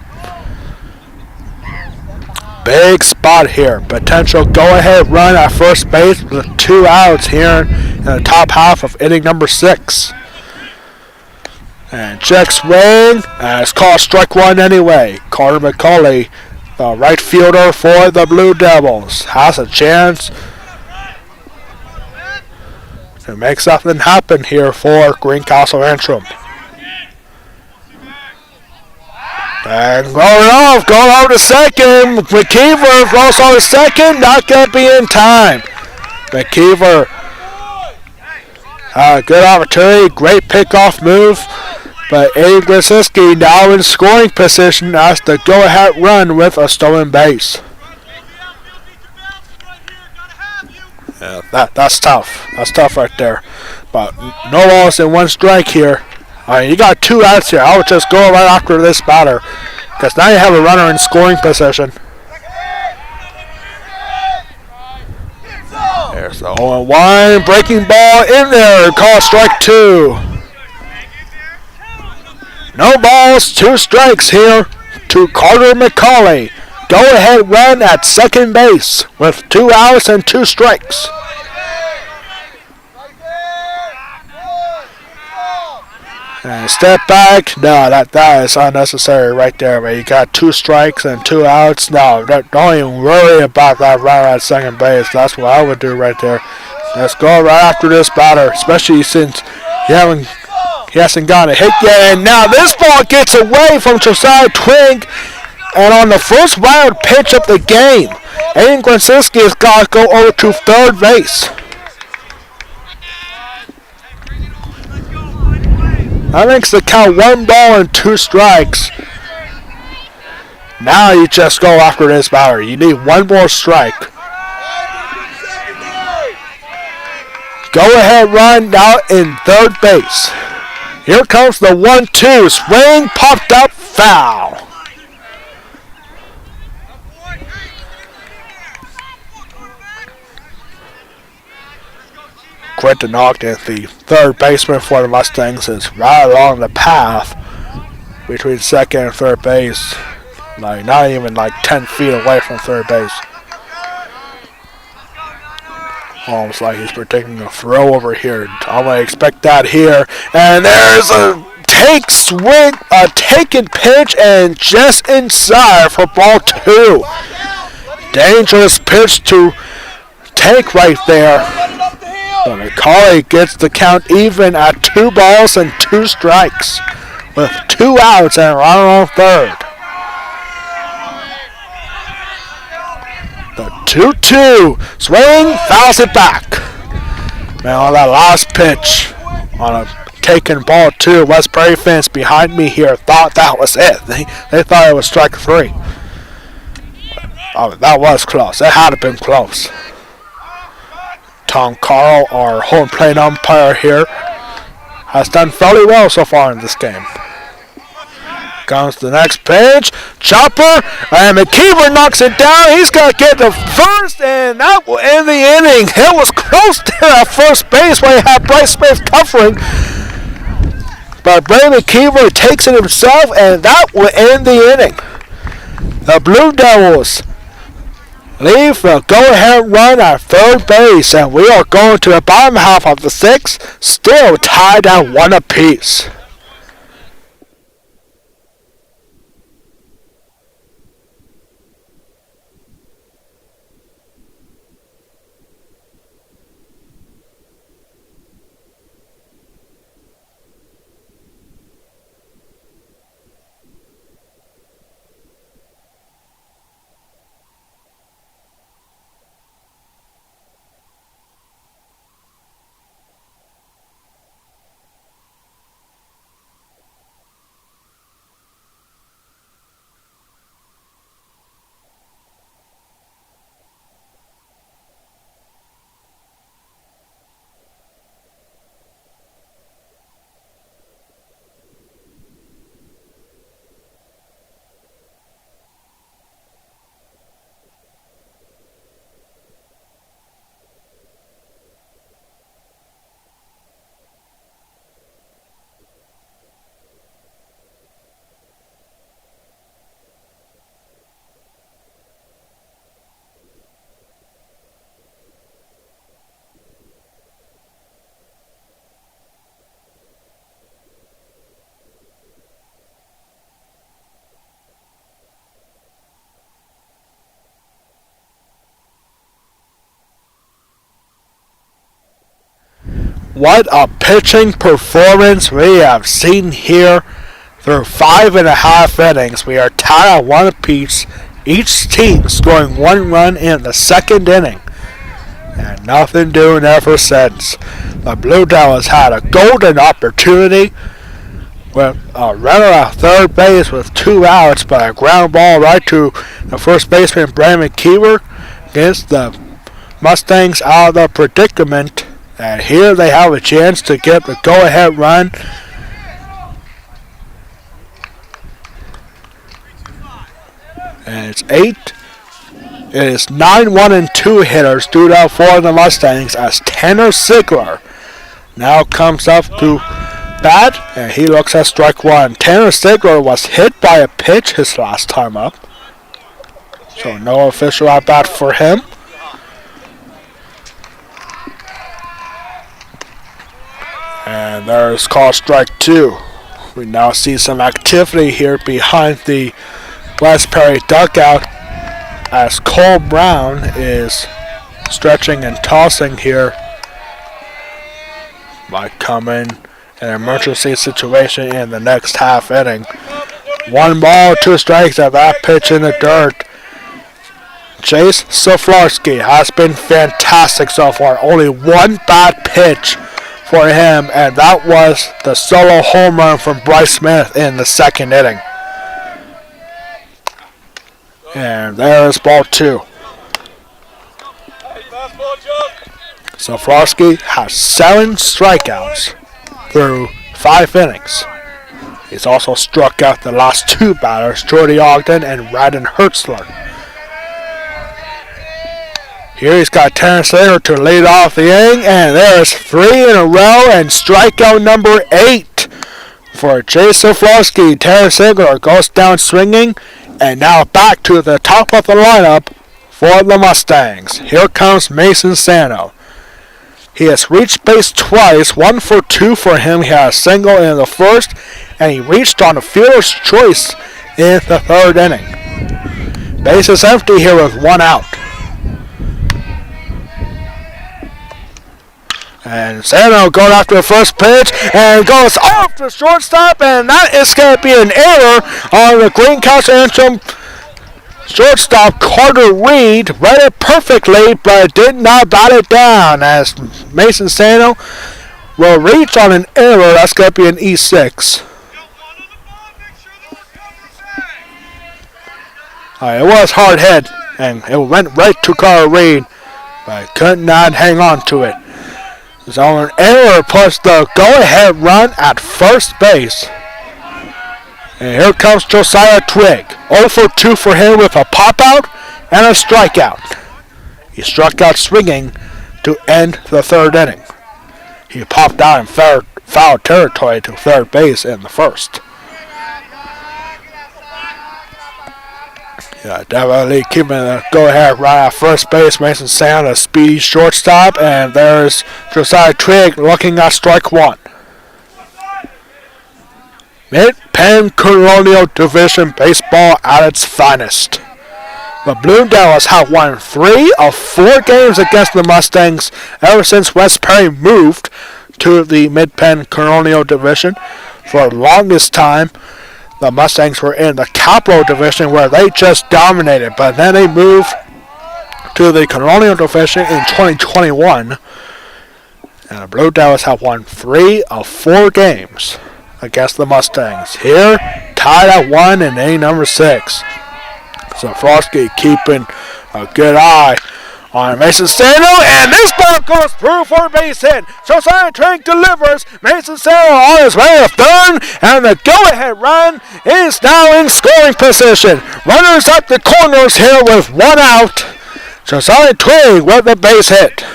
Big spot here. Potential go-ahead run at first base with 2 outs here in the top half of inning number 6. And check swing, and it's called strike 1 anyway. Carter McCauley, the right fielder for the Blue Devils, has a chance to make something happen here for Greencastle-Antrim. And going over to second. McKeever throws on to second, not going to be in time. McKeever, good opportunity, great pickoff move. But Aiden Grzinski now in scoring position as the go-ahead run with a stolen base. Yeah, that's tough. That's tough right there. But no balls and 1 strike here. You got 2 outs here. I would just go right after this batter, because now you have a runner in scoring position. There's the 0-1 breaking ball in there. Call strike 2. No balls, 2 strikes here to Carter McCauley. Go ahead run at second base with 2 outs and 2 strikes. And step back. No, that is unnecessary right there. But you got 2 strikes and 2 outs. No, don't even worry about that runner at second base. That's what I would do right there. Let's go right after this batter, especially since he hasn't got a hit yet. And now this ball gets away from Josiah Twig. And on the first wild pitch of the game, Aiden Grzinski has got to go over to third base. That makes the count 1 ball and 2 strikes. Now you just go after this batter. You need 1 more strike. Go ahead run now in third base. Here comes the 1-2. Swing popped up, foul. Quentin Ogden, the third baseman for the Mustangs, is right along the path between second and third base. Like not even like 10 feet away from third base. Almost like he's predicting a throw over here. I'm going to expect that here. And there's a taken pitch, and just inside for ball 2. Dangerous pitch to take right there. But McCauley gets the count even at 2 balls and 2 strikes with 2 outs and a runner on third. The 2-2 swing, fouls it back. Now on that last pitch on a taken ball 2, West Prairie fans behind me here thought that was it. They thought it was strike 3. That was close. It had to been close. Tom Carl, our home plate umpire here, has done fairly well so far in this game. Comes the next pitch. Chopper, and McKeever knocks it down. He's got to get to first, and that will end the inning. It was close there at first base where he had Bryce Smith covering. But Bray McKeever takes it himself, and that will end the inning. The Blue Devils leave the go-ahead run at third base, and we are going to the bottom half of the 6th, still tied at 1 apiece. What a pitching performance we have seen here through 5.5 innings. We are tied at one apiece, each team scoring 1 run in the second inning. And nothing doing ever since. The Blue Devils had a golden opportunity with a runner at third base with 2 outs, but a ground ball right to the first baseman Brandon Keever against the Mustangs out of the predicament. And here they have a chance to get the go-ahead run. And it's 9-1-2 hitters due out for the Mustangs as Tanner Sigler now comes up to bat, and he looks at strike one. Tanner Sigler was hit by a pitch his last time up, so no official at bat for him. And there's call strike two. We now see some activity here behind the West Perry dugout as Cole Brown is stretching and tossing here. Might come in an emergency situation in the next half inning. 1 ball, 2 strikes at that pitch in the dirt. Chase Soflarski has been fantastic so far. Only 1 bad pitch for him, and that was the solo home run from Bryce Smith in the second inning. And there's ball 2. Soflarski has 7 strikeouts through 5 innings. He's also struck out the last 2 batters, Jordy Ogden and Radden Hertzler. Here he's got Terrence Slater to lead off the inning, and there's 3 in a row and strikeout number 8 for Jay Soflarski. Terrence Slater goes down swinging, and now back to the top of the lineup for the Mustangs. Here comes Mason Sano. He has reached base twice, 1 for 2 for him. He had a single in the first, and he reached on a fielder's choice in the third inning. Base is empty here with 1 out. And Sano going after the first pitch and goes off the shortstop, and that is going to be an error on the Greencastle-Antrim shortstop. Carter Reed read it perfectly, but did not bat it down as Mason Sano will reach on an error. That's going to be an E6. It was hard hit, and it went right to Carter Reed, but could not hang on to it. So an error plus the go-ahead run at first base. And here comes Josiah Twig. 0 for 2 for him with a pop-out and a strikeout. He struck out swinging to end the third inning. He popped out in foul territory to third base in the first. Yeah, definitely keeping the go-ahead run at first base. Mason Sano, a speedy shortstop, and there's Josiah Twig looking at strike 1. Mid-Penn Colonial Division baseball at its finest. The Blue Devils have won 3 of 4 games against the Mustangs ever since West Perry moved to the Mid-Penn Colonial Division. For the longest time, the Mustangs were in the Capital Division where they just dominated, but then they moved to the Colonial Division in 2021. And the Blue Devils have won 3 of 4 games against the Mustangs. Here, tied at 1 in inning number 6. So Frosky keeping a good eye on Mason Sano, and this ball goes through for a base hit. Josiah Twig delivers. Mason Sano on his way to third, and the go-ahead run is now in scoring position. Runners up the corners here with 1 out. Josiah Twig with the base hit.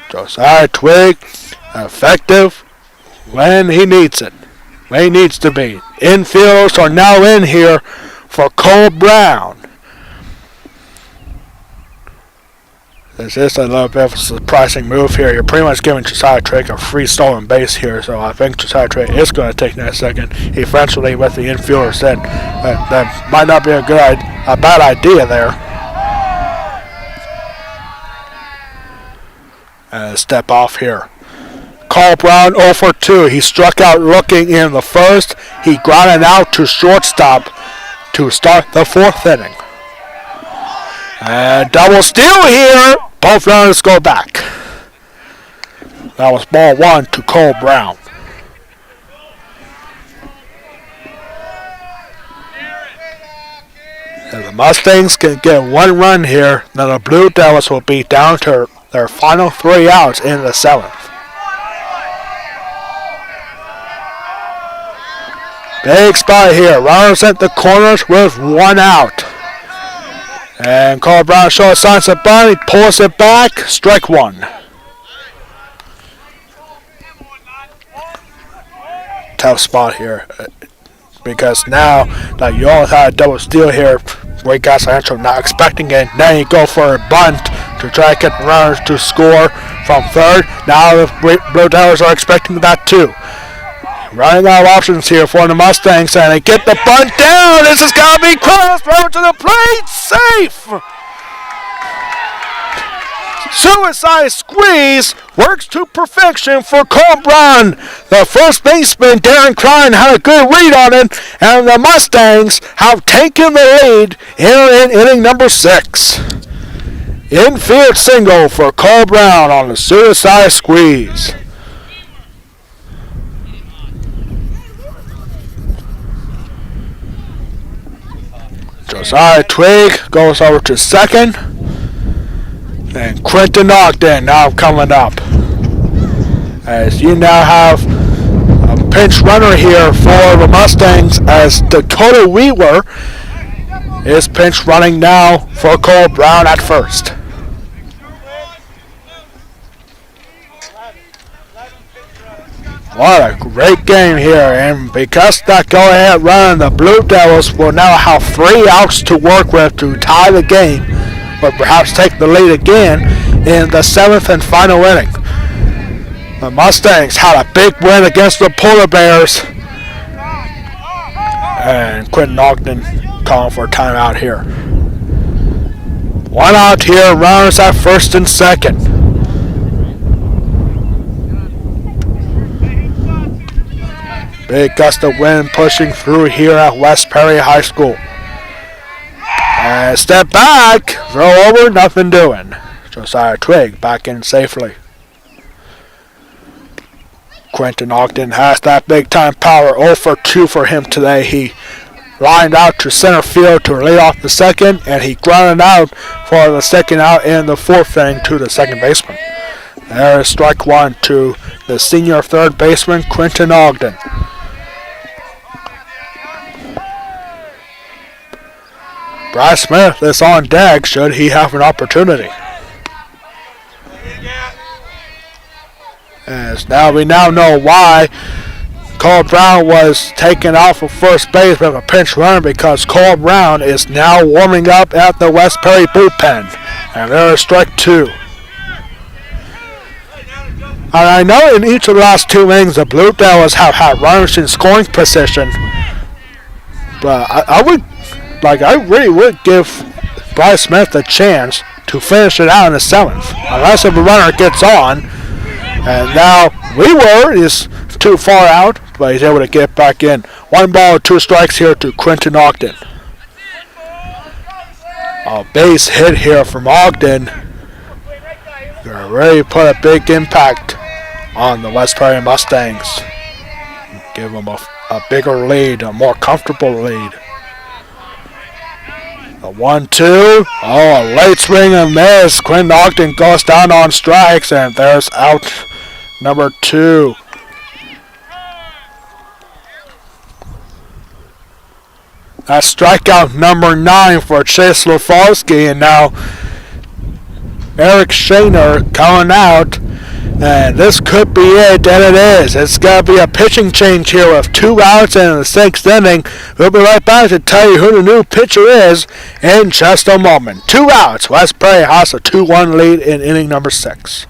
Josiah Twig effective when he needs it. When he needs to be. Infielders are now in here for Cole Brown. This is a little bit of a surprising move here. You're pretty much giving Josiah Trigg a free stolen base here, so I think Josiah Trigg is going to take that second. Eventually, with the infielders in, that might not be a bad idea there. And step off here. Cole Brown 0 for 2. He struck out looking in the first. He grounded out to shortstop to start the fourth inning. And double steal here. Both runners go back. That was ball 1 to Cole Brown. If the Mustangs can get one run here, then the Blue Devils will be down to their final 3 outs in the 7th. Big spot here. Runners at the corners with 1 out. And Cole Brown shows signs of bunt. He pulls it back. Strike 1. Tough spot here. Because now that you always had a double steal here, Greencastle-Antrim not expecting it. Then you go for a bunt to try to get the runners to score from third. Now the Blue Devils are expecting that too. Running out of options here for the Mustangs, and they get the bunt down. This is going to be crossed over to the plate. Safe. Suicide squeeze works to perfection for Cole Brown. The first baseman, Darren Klein, had a good read on it, and the Mustangs have taken the lead in inning number 6. Infield single for Cole Brown on the suicide squeeze. Josiah Trigg goes over to second. And Quentin Ogden now coming up. As you now have a pinch runner here for the Mustangs, as Dakota Wheeler is pinch running now for Cole Brown at first. What a great game here, and because that go-ahead run, the Blue Devils will now have 3 outs to work with to tie the game, or perhaps take the lead again in the 7th and final inning. The Mustangs had a big win against the Polar Bears, and Quentin Ogden calling for a timeout here. 1 out here, runners at first and second. Big gust of wind pushing through here at West Perry High School. And step back, throw over, nothing doing. Josiah Trigg back in safely. Quentin Ogden has that big time power. 0 for 2 for him today. He lined out to center field to lead off the second, and he grounded out for the second out in the 4th inning to the second baseman. There is strike 1 to the senior third baseman, Quentin Ogden. Bryce Smith is on deck should he have an opportunity. As now we now know why Cole Brown was taken off of first base with a pinch runner, because Cole Brown is now warming up at the West Perry bullpen. And there is strike 2. And I know in each of the last 2 innings the Blue Devils have had runners in scoring position, but I really would give Bryce Smith a chance to finish it out in the 7th, unless if a runner gets on. And now Wheeler is too far out, but he's able to get back in. 1 ball, 2 strikes here to Quentin Ogden. A base hit here from Ogden. Gonna really put a big impact on the West Perry Mustangs. Give them a bigger lead, a more comfortable lead. A 1-2. Oh, a late swing and miss. Quentin Ogden goes down on strikes, and there's out number 2. That's strikeout number 9 for Chase Lefalski, and now Eric Shaner coming out And this could be it, and it is. It's going to be a pitching change here with 2 outs in the 6th inning. We'll be right back to tell you who the new pitcher is in just a moment. 2 outs. West Prairie has a 2-1 lead in inning number 6.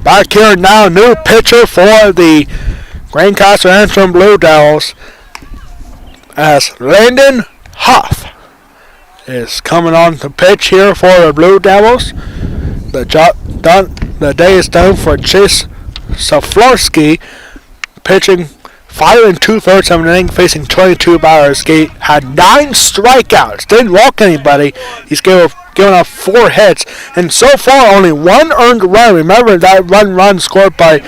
Back here now, new pitcher for the Greencastle-Antrim Blue Devils as Landon Huff is coming on the pitch here for the Blue Devils. The day is done for Chase Saflorski, pitching 5 2/3 of an inning, facing 22 batters. He had 9 strikeouts, didn't walk anybody. He's given up 4 hits, and so far only 1 earned run. Remember that run scored by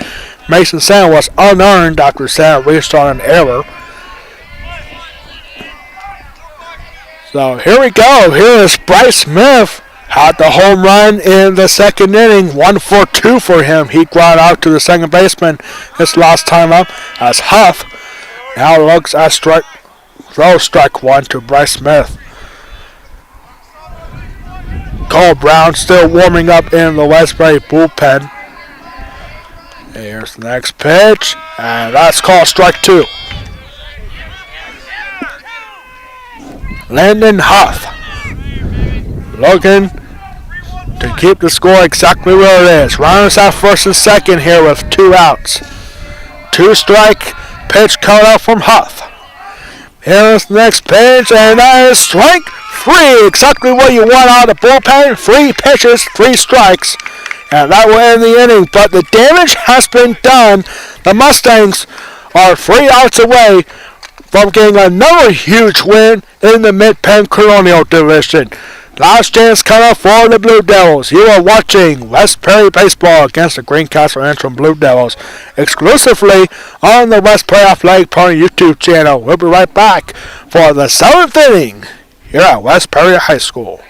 Mason Sand was unearned after Sand reached on an error. So here we go. Here is Bryce Smith. Had the home run in the 2nd inning. 1-for-2 for him. He grounded out to the second baseman his last time up as Huff now looks at strike 1 to Bryce Smith. Cole Brown still warming up in the West Prairie bullpen. Here's the next pitch, and that's called strike 2. Landon Huff looking to keep the score exactly where it is. Runners at first and second here with 2 outs. 2-strike pitch coming out from Huff. Here's the next pitch, and that is strike 3. Exactly what you want out of the bullpen. 3 pitches, 3 strikes. And that will end the inning. But the damage has been done. The Mustangs are 3 outs away from getting another huge win in the Mid-Penn Colonial Division. Last chance cutoff for the Blue Devils. You are watching West Prairie Baseball against the Greencastle-Antrim Blue Devils exclusively on the West Prairie Athletic Party YouTube channel. We'll be right back for the 7th inning here at West Prairie High School.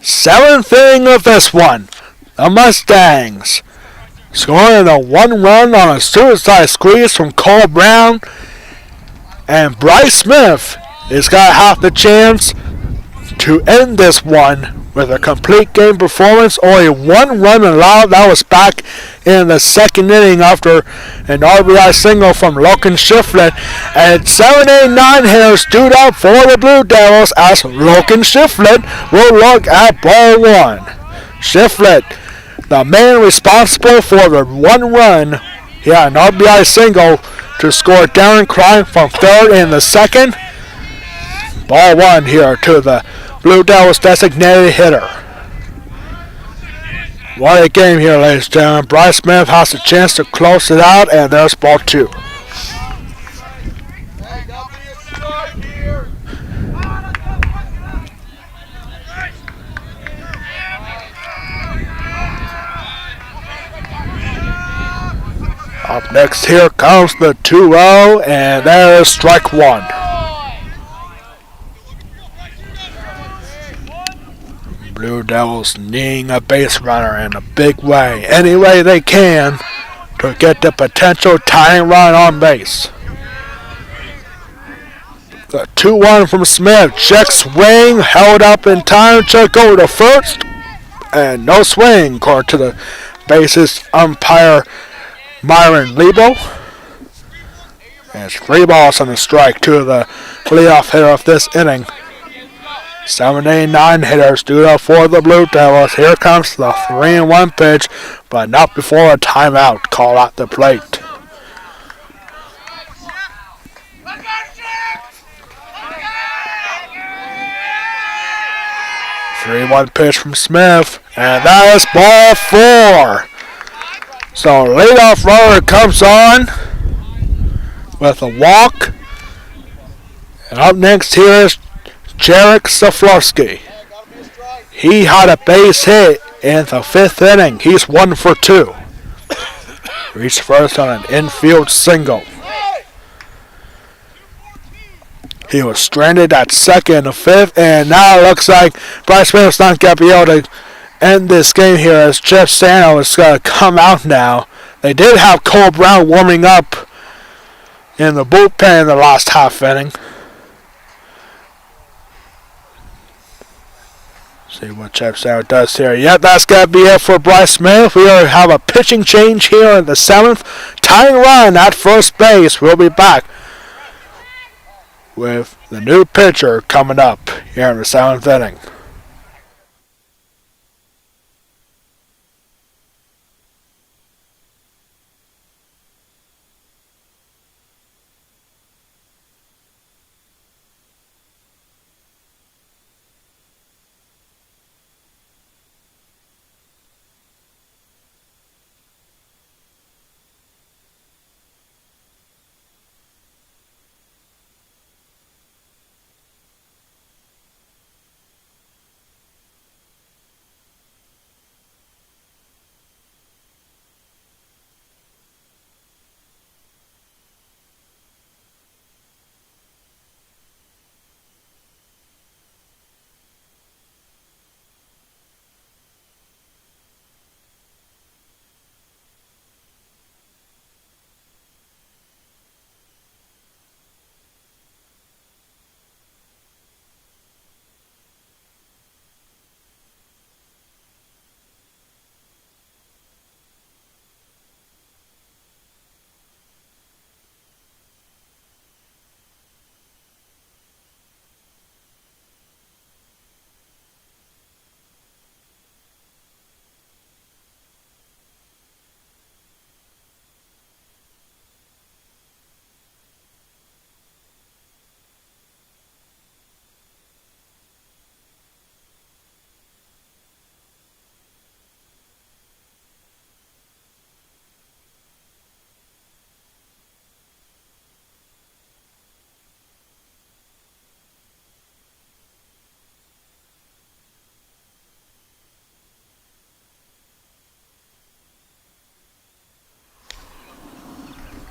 Seventh inning of this one. The Mustangs scoring a 1 run on a suicide squeeze from Cole Brown. And Bryce Smith He's got half the chance to end this one with a complete game performance. Only one run allowed. That was back in the second inning after an RBI single from Logan Shiflett. And 7-8-9 hitters stood up for the Blue Devils as Logan Shiflett will look at ball one. Shiflett, the man responsible for the one run, he had an RBI single to score Darren Klein from third in the second. Ball one here to the Blue Devils designated hitter. What a game here, ladies and gentlemen. Bryce Smith has a chance to close it out, and there's ball two. Up next, here comes the 2-0, and there's strike one. Blue Devils needing a base runner in a big way, any way they can, to get the potential tying run on base. The 2-1 from Smith, check swing, held up in time to go to first, and no swing, according to the bases umpire Myron Lebo. And it's 3 balls on the strike to the leadoff hitter of this inning. 7-8-9 hitters stood up for the Blue Devils. Here comes the 3-1 pitch, but not before a timeout called at the plate. Three-1 pitch from Smith, and that is ball 4. So leadoff runner comes on with a walk, and up next here is Jarek Saflowski. He had a base hit in the 5th inning. He's 1 for 2. Reached first on an infield single. He was stranded at second in the 5th, and now it looks like Bryce Smith's not going to be able to end this game here as Jeff Sano is going to come out now. They did have Cole Brown warming up in the bullpen in the last half inning. See what Jeff Sano does here. Yep, that's going to be it for Bryce Smith. We have a pitching change here in the 7th. Tying run at first base. We'll be back with the new pitcher coming up here in the 7th inning.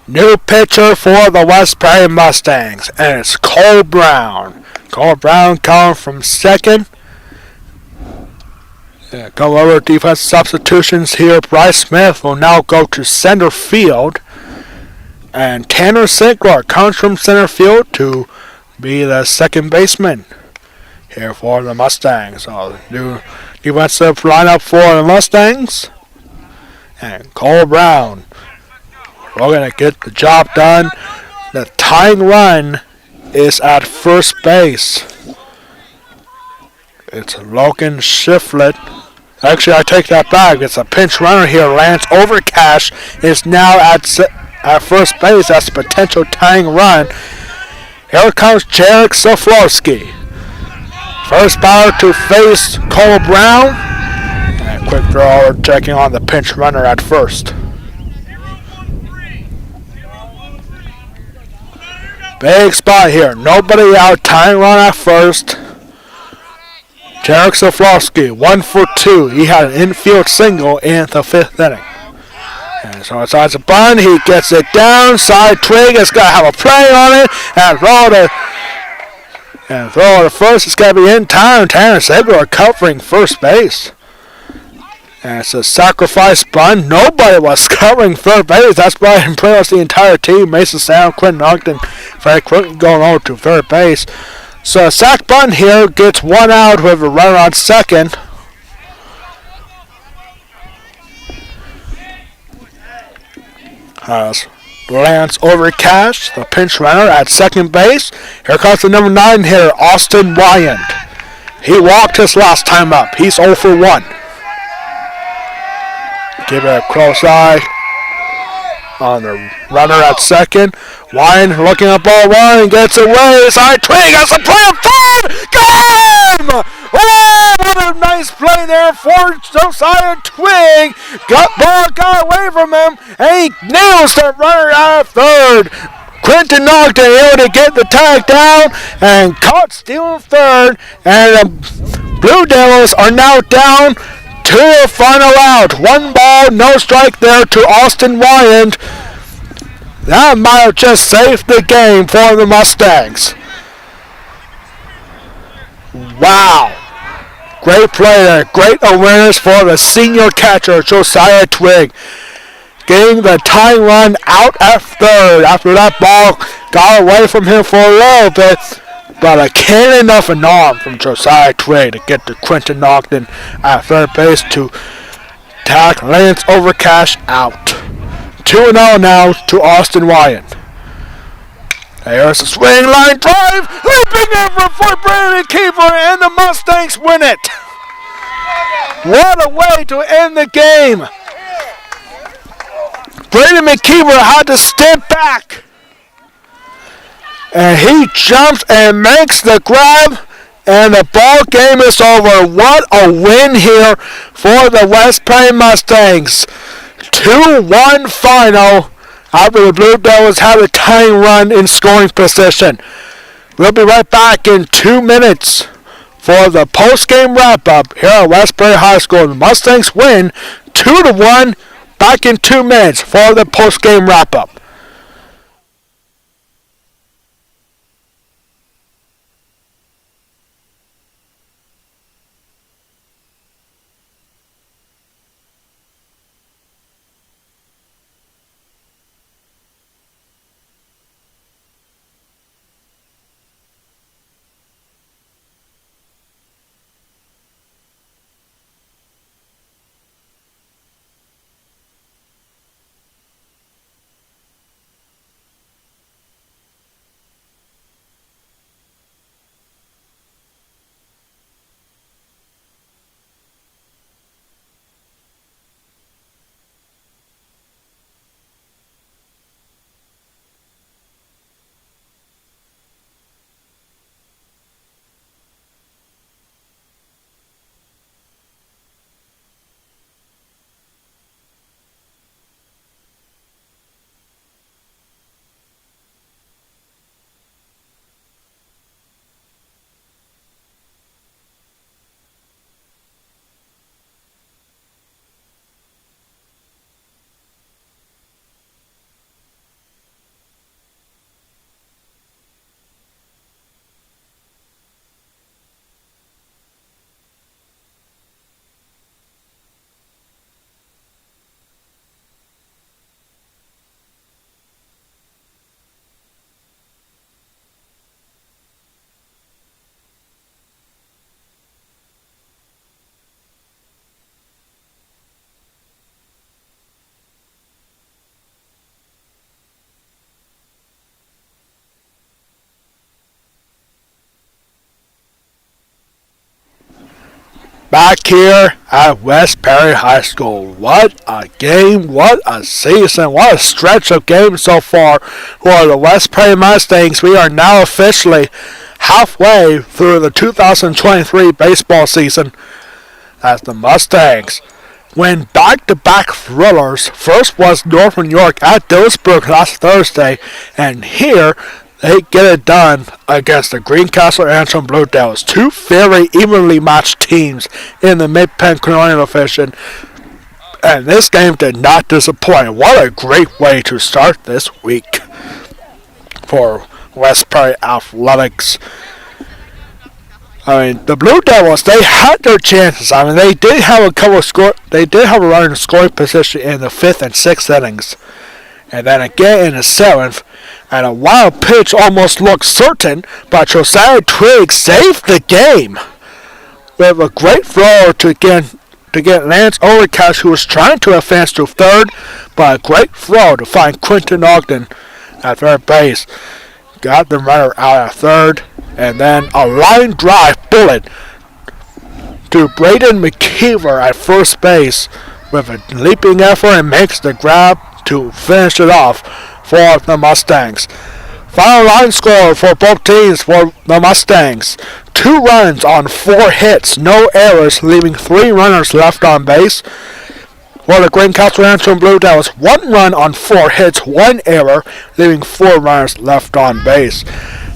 New pitcher for the West Prairie Mustangs, and it's Cole Brown. Cole Brown coming from second. Go over defense substitutions here. Bryce Smith will now go to center field. And Tanner Sinkler comes from center field to be the second baseman here for the Mustangs. So new defensive lineup for the Mustangs. And Cole Brown. We're going to get the job done. The tying run is at first base. It's Logan Shiflett. Actually, I take that back. It's a pinch runner here. Lance Overcash is now at first base. That's a potential tying run. Here comes Jarek Soflowski. First batter to face Cole Brown. And a quick throw checking on the pinch runner at first. Big spot here. Nobody out. Tying run at first. Jarek Soflowski, 1 for 2. He had an infield single in the 5th inning. And so it's a bunt. He gets it down. Side twig. It's got to have a play on it. And throw to first. It's got to be in time. Terrence Ziegler covering first base. And it's a sacrifice bunt. Nobody was covering third base. That's why pretty much the entire team. Mason Sound, Quentin Ogden, Frank Clinton going over to third base. So a sack bunt here gets one out with a runner on second. Lance Overcash, the pinch runner at second base. Here comes the number 9 hitter, Austin Wyand. He walked his last time up. He's 0 for 1. Give it a close eye on the runner at second. Wyand looking at ball one, gets away. Side twig has a play of third. Got him! Oh, what a nice play there for Josiah Twig. Got away from him, and he nails the runner out of third. Quentin Ogden able to get the tag down and caught stealing third, and the Blue Devils are now down to the final out. 1 ball, no strike there to Austin Wyand. That might have just saved the game for the Mustangs. Wow. Great play there. Great awareness for the senior catcher, Josiah Twig. Getting the tying run out at third after that ball got away from him for a little bit. But a cannon of an arm from Josiah Twig to get to Quentin Ogden at third base to tack Lance Overcash out. 2-0 now to Austin Wyand. There's a swing line drive, leaping in for Brandon Keeper, and the Mustangs win it. What a way to end the game. Brandon McKeever had to step back, and he jumps and makes the grab, and the ball game is over. What a win here for the West Plains Mustangs. 2-1 final after the Blue Devils had a tying run in scoring position. We'll be right back in 2 minutes for the post-game wrap-up here at West Prairie High School. The Mustangs win 2-1. Back in 2 minutes for the post-game wrap-up. back here at West Perry High School. What a game, what a season, what a stretch of games so far for the West Perry Mustangs. We are now officially halfway through the 2023 baseball season as the Mustangs win back-to-back thrillers. First was Northern York at Dillsburg last Thursday, and here they get it done against the Greencastle-Antrim Blue Devils. Two very evenly matched teams in the Mid-Penn Colonial Division. And this game did not disappoint. What a great way to start this week for West Perry Athletics. I mean, the Blue Devils, they had their chances. I mean, they did have a runner in scoring position in the 5th and 6th innings. And then again in the 7th, and a wild pitch almost looked certain, but Josiah Twigg saved the game with a great throw to get Lance Overcash, who was trying to advance to third, but a great throw to find Quentin Ogden at third base. Got the runner out at third, and then a line drive bullet to Braden McKeever at first base with a leaping effort and makes the grab to finish it off for the Mustangs. Final line score for both teams for the Mustangs: 2 runs on 4 hits, no errors, leaving 3 runners left on base. For the Greencastle-Antrim Blue Devils, 1 run on 4 hits, 1 error, leaving 4 runners left on base.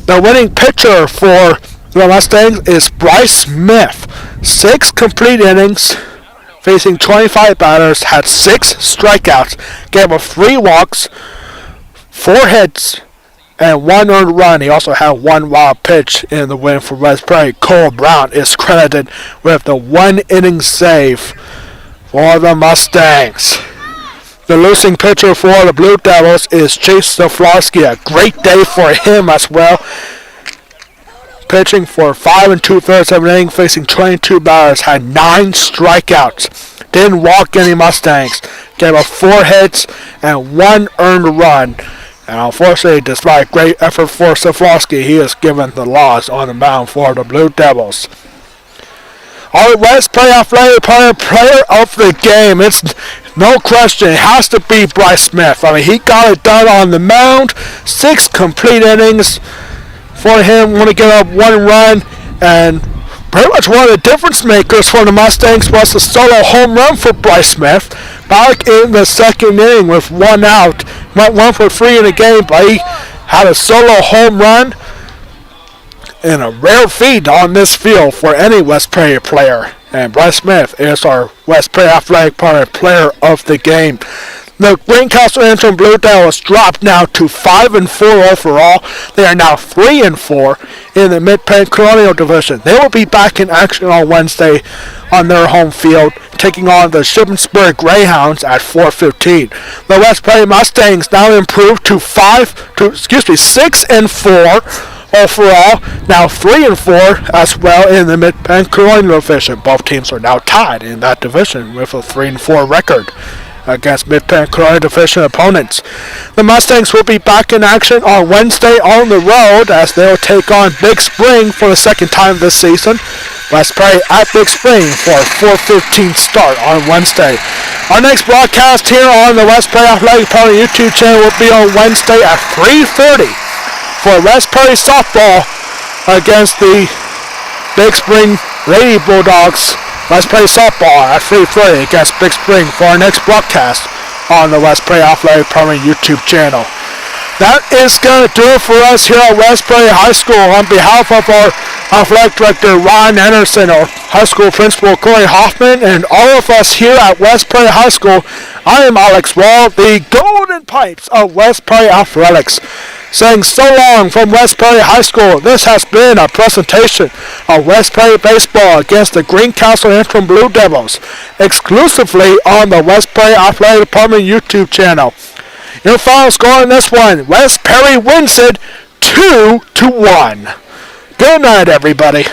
The winning pitcher for the Mustangs is Bryce Smith. 6 complete innings, facing 25 batters, had 6 strikeouts, gave up 3 walks, 4 hits, and 1 earned run. He also had 1 wild pitch in the win for West Perry. Cole Brown is credited with the 1 inning save for the Mustangs. The losing pitcher for the Blue Devils is Chase Zaflowski. A great day for him as well. Pitching for 5 2/3 of an inning, facing 22 batters, had 9 strikeouts. Didn't walk any Mustangs. Gave up 4 hits and 1 earned run. And unfortunately, despite great effort for Zaflowski, he is given the loss on the mound for the Blue Devils. Our West Perry Athletic player of the game, it's no question, it has to be Bryce Smith. I mean, he got it done on the mound. 6 complete innings for him, only give up 1 run, and pretty much one of the difference makers for the Mustangs was a solo home run for Bryce Smith back in the 2nd inning with 1 out. Went 1 for 3 in the game, but he had a solo home run, and a rare feat on this field for any West Perry player. And Bryce Smith is our West Perry Athletic player of the game. The Greencastle-Antrim Blue Devils dropped now to 5-4 overall. They are now 3-4 in the Mid-Penn Colonial Division. They will be back in action on Wednesday on their home field, taking on the Shippensburg Greyhounds at 4:15. The West Perry Mustangs now improved to 6-4 overall, now 3-4 as well in the Mid-Penn Colonial Division. Both teams are now tied in that division with a 3-4 record against Mid-Penn Colonial Division opponents. The Mustangs will be back in action on Wednesday on the road as they will take on Big Spring for the 2nd time this season. West Perry at Big Spring for a 4:15 start on Wednesday. Our next broadcast here on the West Perry Athletic YouTube channel will be on Wednesday at 3:30 for West Perry softball against the Big Spring Lady Bulldogs. West Perry softball at 3:30 against Big Spring for our next broadcast on the West Perry Athletic YouTube channel. That is going to do it for us here at West Perry High School. On behalf of our athletic director, Ron Anderson, our high school principal, Corey Hoffman, and all of us here at West Perry High School, I am Alex Wall, the Golden Pipes of West Perry Athletics, saying so long from West Perry High School. This has been a presentation of West Perry baseball against the Greencastle-Antrim Blue Devils, exclusively on the West Perry Athletic Department YouTube channel. Your final score in this one: West Perry wins it 2-1. Good night, everybody.